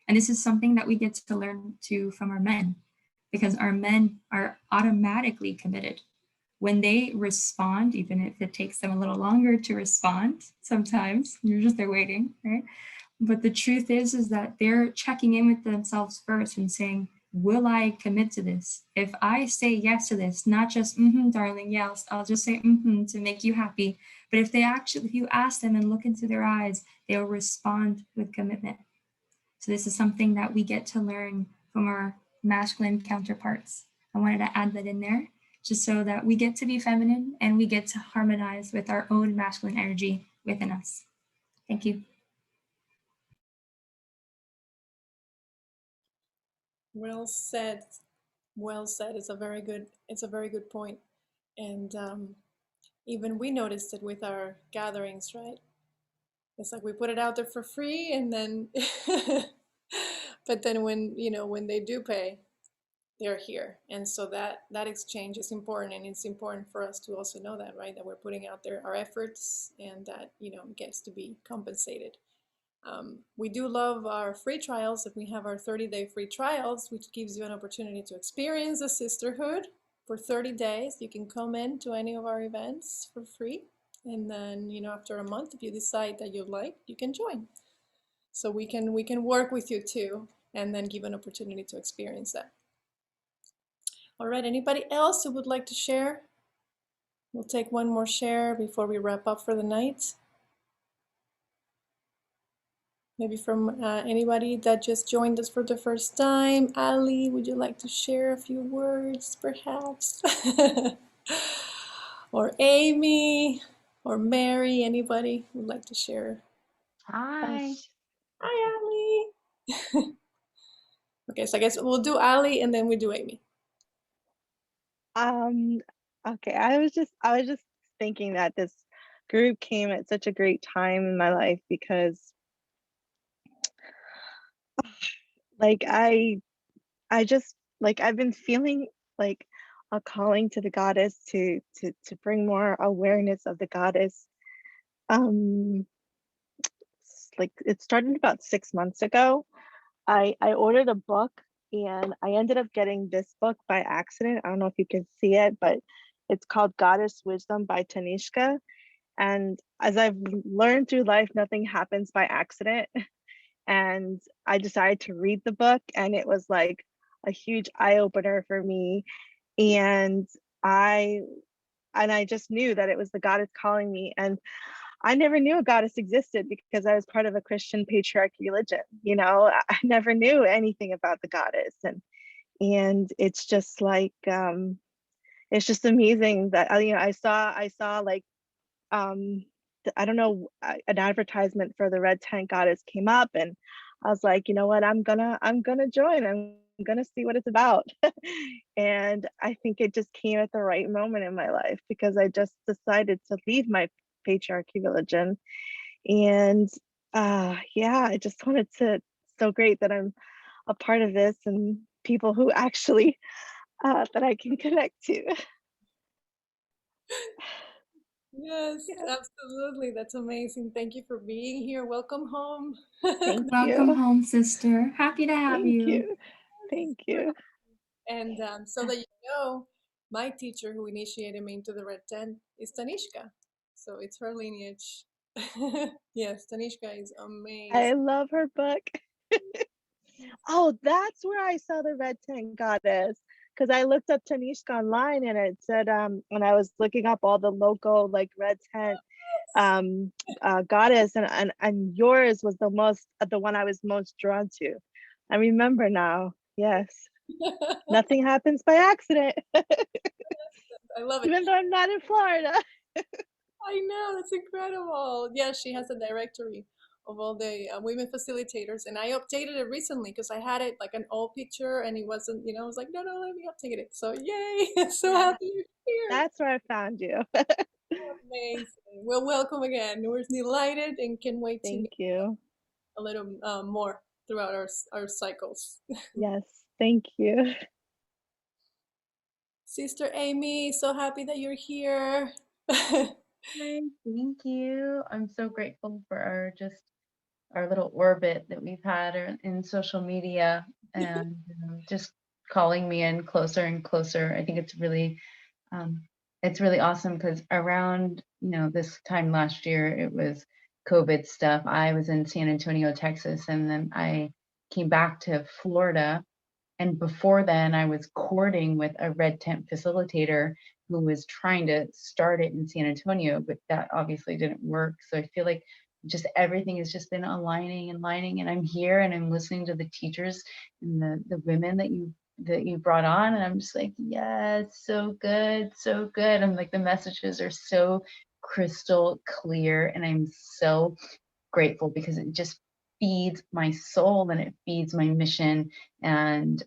N: And this is something that we get to learn to from our men, because our men are automatically committed. When they respond, even if it takes them a little longer to respond, sometimes you're just there waiting, right? But the truth is that they're checking in with themselves first and saying, will I commit to this? If I say yes to this, not just, darling, yes, I'll just say to make you happy. But if you ask them and look into their eyes, they'll respond with commitment. So this is something that we get to learn from our masculine counterparts. I wanted to add that in there, just so that we get to be feminine and we get to harmonize with our own masculine energy within us. Thank you.
A: Well said. Well said. It's a very good point. And even we noticed it with our gatherings, right? It's like we put it out there for free, and then, but then when they do pay, they're here. And so that exchange is important, and it's important for us to also know that, right? That we're putting out there our efforts, and that gets to be compensated. We do love our free trials. If we have our 30-day free trials, which gives you an opportunity to experience the sisterhood for 30 days. You can come in to any of our events for free. And then, after a month, if you decide that you like, you can join. So we can work with you too, and then give an opportunity to experience that. All right, anybody else who would like to share? We'll take one more share before we wrap up for the night. Maybe from anybody that just joined us for the first time. Ali, would you like to share a few words, perhaps? Or Amy, or Mary, anybody would like to share?
O: Hi.
A: Hi, Ali. Okay, so I guess we'll do Ali and then we do Amy.
O: Okay, I was just thinking that this group came at such a great time in my life, because like I just I've been feeling like a calling to the goddess to bring more awareness of the goddess. Like it started about 6 months ago. I ordered a book, and I ended up getting this book by accident. I don't know if you can see it, but it's called Goddess Wisdom by Tanishka. And as I've learned through life, nothing happens by accident. And I decided to read the book, and it was like a huge eye-opener for me. And I just knew that it was the goddess calling me. And I never knew a goddess existed because I was part of a Christian patriarchy religion. I never knew anything about the goddess. And it's just like, it's just amazing that, I saw like, I don't know, an advertisement for the Red Tent Goddess came up, and I was like, you know what, I'm gonna join. I'm gonna see what it's about. And I think it just came at the right moment in my life, because I just decided to leave my patriarchy religion. And yeah, I just wanted to, so great that I'm a part of this, and people who actually that I can connect to.
A: Yes, absolutely. That's amazing. Thank you for being here. Welcome home.
O: Thank
N: Welcome
O: you.
N: home, sister. Happy to have
O: Thank
N: you.
O: you. Thank you.
A: And so that you know, my teacher who initiated me into the Red Tent is Tanishka. So it's her lineage. Yes, Tanishka is amazing.
O: I love her book. Oh, that's where I saw the Red Tent Goddess, because I looked up Tanishka online, and it said, and I was looking up all the local like Red Tent goddess, and yours was the one I was most drawn to. I remember now. Yes, nothing happens by accident.
A: I love it.
O: Even though I'm not in Florida.
A: I know, that's incredible. Yeah, she has a directory of all the women facilitators, and I updated it recently because I had it like an old picture and it wasn't, I was like, no, let me update it. So yay, so happy you're here.
O: That's where I found you.
A: Amazing. Well, welcome again. We're delighted and can wait to
O: Thank you.
A: a little more throughout our cycles.
O: Yes, thank you.
A: Sister Amy, so happy that you're here.
P: Hi, thank you. I'm so grateful for our little orbit that we've had in social media and just calling me in closer and closer. I think it's really awesome because around this time last year it was COVID stuff. I was in San Antonio, Texas, and then I came back to Florida. And before then, I was courting with a red tent facilitator who was trying to start it in San Antonio, but that obviously didn't work. So I feel like just everything has just been aligning and lining, and I'm here and I'm listening to the teachers and the women that you brought on, and I'm just like, yeah, it's so good, so good. I'm like, the messages are so crystal clear, and I'm so grateful because it just feeds my soul and it feeds my mission, and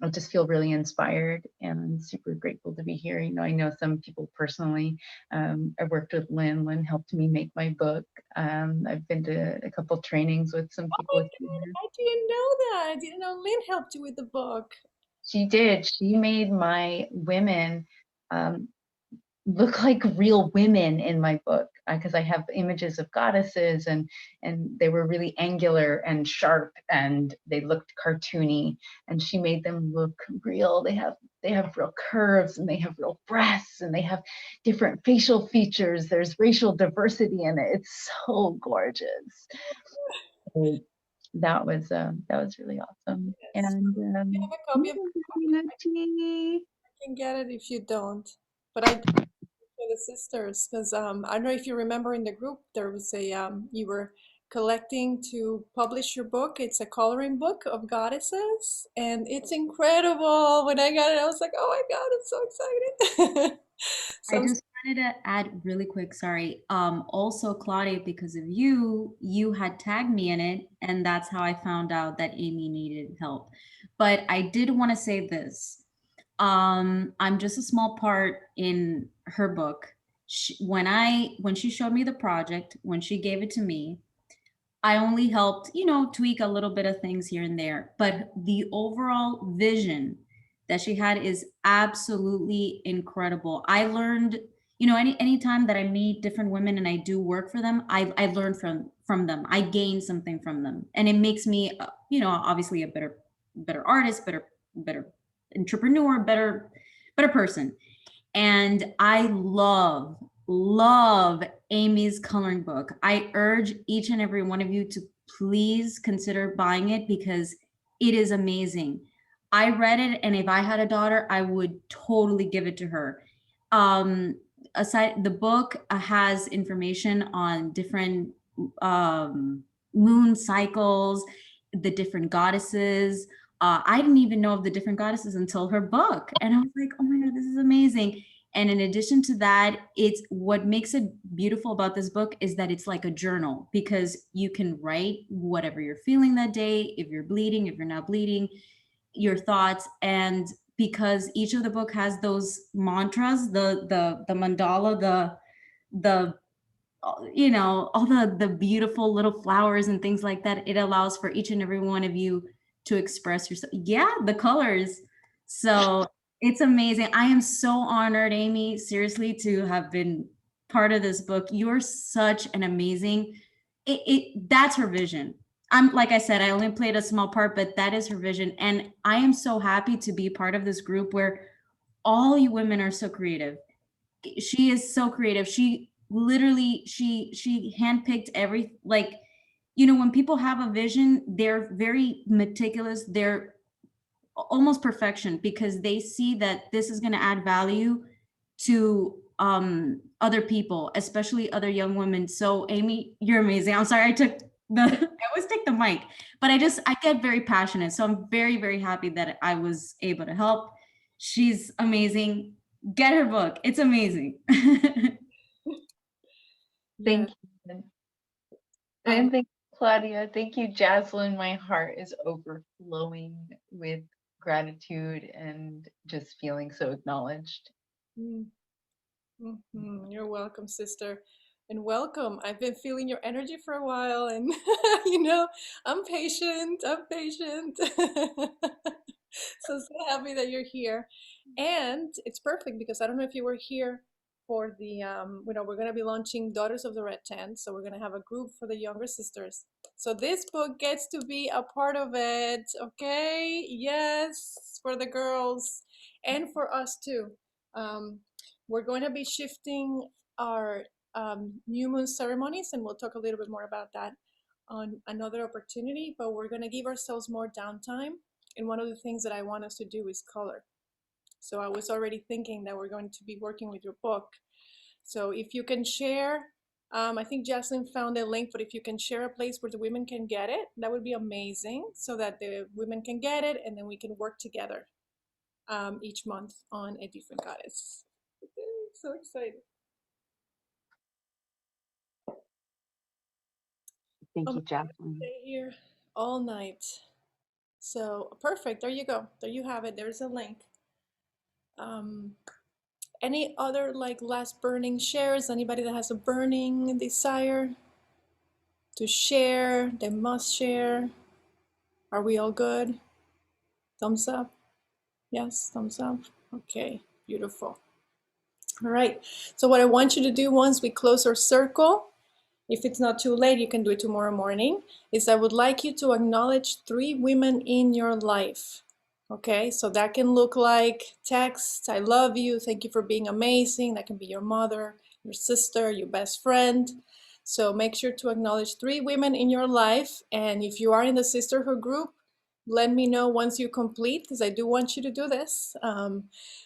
P: I just feel really inspired and super grateful to be here. I know some people personally. I worked with Lynn. Lynn helped me make my book. I've been to a couple trainings with some people here.
A: I didn't know that. I didn't know Lynn helped you with the book.
P: She did. She made my women look like real women in my book because I have images of goddesses and they were really angular and sharp and they looked cartoony, and she made them look real. They have real curves and they have real breasts and they have different facial features. There's racial diversity in it. It's so gorgeous. So that was really awesome.
A: Yes.
P: And
A: I have a copy of I can get it if you don't, but I for the sisters because I don't know if you remember in the group there was a you were collecting to publish your book. It's a coloring book of goddesses and it's incredible. When I got it I was like, oh my god, I'm so excited.
M: I just wanted to add really quick, sorry. Also, Claudia, because of you had tagged me in it, and that's how I found out that Amy needed help. But I did want to say this. I'm just a small part in her book. When she showed me the project, when she gave it to me, I only helped, tweak a little bit of things here and there. But the overall vision that she had is absolutely incredible. I learned, anytime that I meet different women and I do work for them, I learn from them. I gain something from them, and it makes me, obviously a better artist, better entrepreneur, better person. And I love Amy's coloring book. I urge each and every one of you to please consider buying it because it is amazing. I read it, and if I had a daughter, I would totally give it to her. Aside, the book has information on different moon cycles, the different goddesses. I didn't even know of the different goddesses until her book, and I was like, oh my god, this is amazing. And in addition to that, it's what makes it beautiful about this book is that it's like a journal, because you can write whatever you're feeling that day, if you're bleeding, if you're not bleeding, your thoughts. And because each of the book has those mantras, the mandala, the all the beautiful little flowers and things like that, it allows for each and every one of you to express yourself. Yeah, the colors. So it's amazing. I am so honored, Amy, seriously, to have been part of this book. You're such an amazing, that's her vision. Like I said, I only played a small part, but that is her vision. And I am so happy to be part of this group where all you women are so creative. She is so creative. She literally, she handpicked when people have a vision, they're very meticulous. They're almost perfection because they see that this is going to add value to other people, especially other young women. So Amy, you're amazing. I'm sorry I always take the mic, but I get very passionate. So I'm very, very happy that I was able to help. She's amazing. Get her book. It's amazing.
P: Thank you. And thank you, Claudia. Thank you, Jaslyn. My heart is overflowing with gratitude and just feeling so acknowledged.
A: You're welcome, sister. And welcome. I've been feeling your energy for a while, and you know, I'm patient. I'm patient. So happy that you're here. And it's perfect because I don't know if you were here for the, you know, we're going to be launching Daughters of the Red Tent. So we're going to have a group for the younger sisters. So this book gets to be a part of it. Okay. Yes. For the girls and for us too. We're going to be shifting our new moon ceremonies, and we'll talk a little bit more about that on another opportunity, but we're going to give ourselves more downtime. And one of the things that I want us to do is color. So I was already thinking that we're going to be working with your book. So if you can share, I think Jaslyn found a link, but if you can share a place where the women can get it, that would be amazing, so that the women can get it and then we can work together each month on a different goddess. So excited.
P: Thank you, Jaslyn.
A: Stay here all night. So perfect. There you go. There you have it. There's a link. Any other like last burning shares? Anybody that has a burning desire to share? They must share. Are we all good? Thumbs up. Yes, thumbs up. Okay, beautiful. All right. So what I want you to do once we close our circle, if it's not too late, you can do it tomorrow morning, is I would like you to acknowledge 3 women in your life. Okay, so that can look like text, I love you, thank you for being amazing. That can be your mother, your sister, your best friend. So make sure to acknowledge 3 women in your life. And if you are in the sisterhood group, let me know once you complete, because I do want you to do this.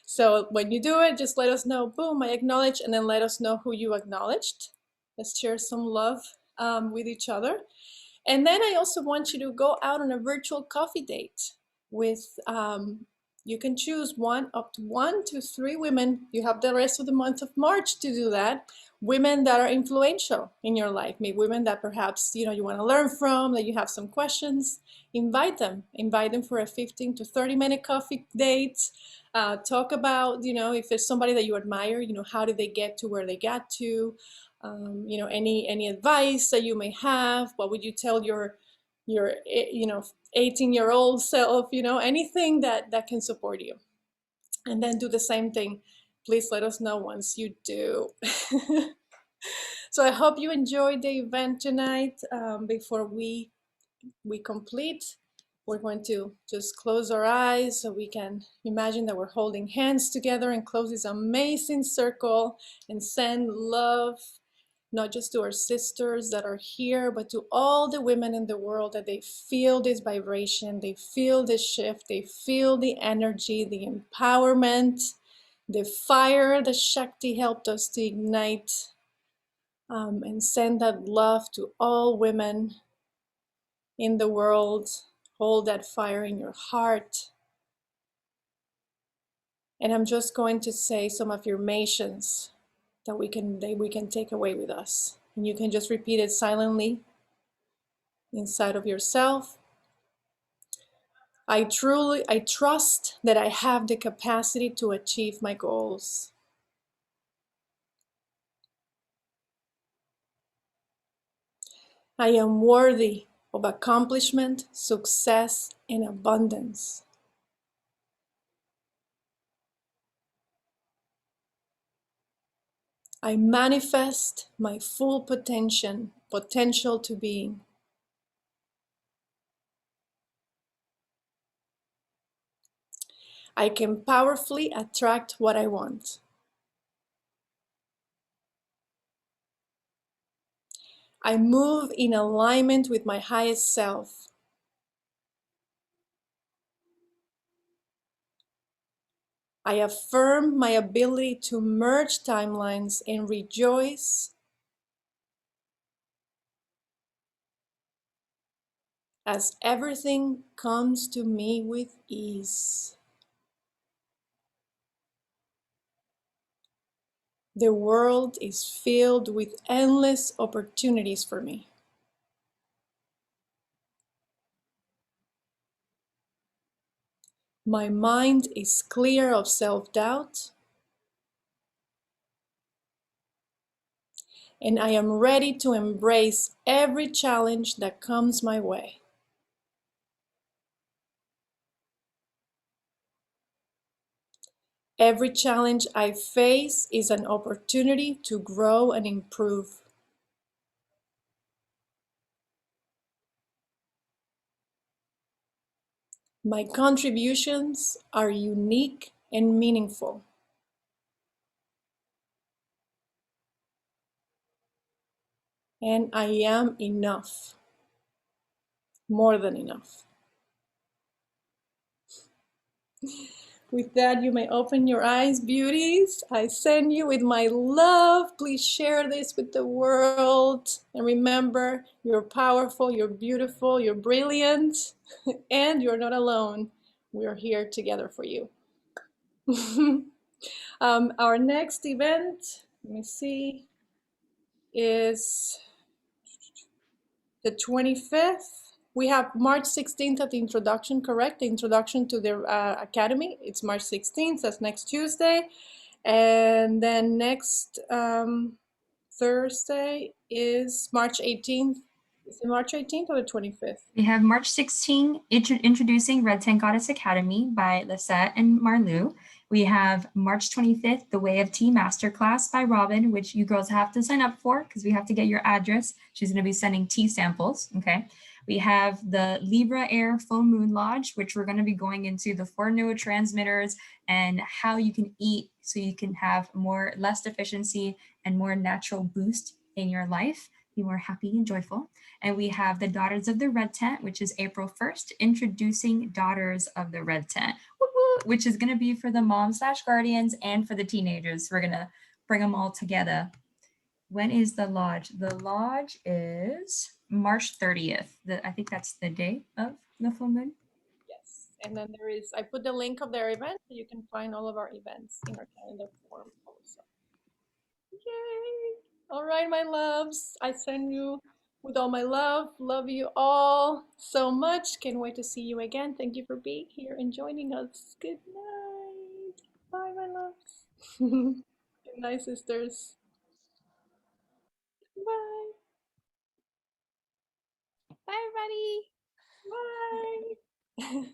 A: So when you do it, just let us know, boom, I acknowledge, and then let us know who you acknowledged. Let's share some love with each other. And then I also want you to go out on a virtual coffee date with, you can choose up to 1 to 3 women. You have the rest of the month of March to do that. Women that are influential in your life, maybe women that perhaps, you know, you want to learn from, that you have some questions. Invite them for a 15 to 30-minute coffee date. Talk about, you know, if there's somebody that you admire, you know, how did they get to where they got to? You know, any advice that you may have. What would you tell your you know, 18-year-old self? You know, anything that can support you. And then do the same thing. Please let us know once you do. So I hope you enjoyed the event tonight. Before we complete, we're going to just close our eyes so we can imagine that we're holding hands together and close this amazing circle and send love, not just to our sisters that are here, but to all the women in the world, that they feel this vibration, they feel this shift, they feel the energy, the empowerment, the fire that Shakti helped us to ignite, and send that love to all women in the world. Hold that fire in your heart. And I'm just going to say some affirmations that we can take away with us. And you can just repeat it silently inside of yourself. I trust that I have the capacity to achieve my goals. I am worthy of accomplishment, success, and abundance. I manifest my full potential to being. I can powerfully attract what I want. I move in alignment with my highest self. I affirm my ability to merge timelines and rejoice as everything comes to me with ease. The world is filled with endless opportunities for me. My mind is clear of self-doubt, and I am ready to embrace every challenge that comes my way. Every challenge I face is an opportunity to grow and improve. My contributions are unique and meaningful. And I am enough, more than enough. With that, you may open your eyes, beauties. I send you with my love. Please share this with the world. And remember, you're powerful, you're beautiful, you're brilliant, and you're not alone. We're here together for you. Our next event, let me see, is the 25th. We have March 16th at the introduction, correct? The introduction to the Academy. It's March 16th, that's next Tuesday. And then next Thursday is March 18th. Is it March 18th or the 25th?
N: We have March 16, introducing Red Tent Goddess Academy by Lisette and Marlou. We have March 25th, The Way of Tea Masterclass by Robin, which you girls have to sign up for because we have to get your address. She's going to be sending tea samples, okay? We have the Libra Air Full Moon Lodge, which we're going to be going into the 4 neurotransmitters and how you can eat so you can have less deficiency and more natural boost in your life, be more happy and joyful. And we have the Daughters of the Red Tent, which is April 1st, introducing Daughters of the Red Tent, which is going to be for the moms/guardians and for the teenagers. We're going to bring them all together. When is the lodge? The lodge is March 30th. I think that's the day of the full moon.
A: Yes, and then I put the link of their event, so you can find all of our events in our calendar form also. Yay! All right, my loves, I send you with all my love. Love you all so much. Can't wait to see you again. Thank you for being here and joining us. Good night. Bye, my loves. Good night, sisters. Bye.
N: Bye, everybody.
A: Bye.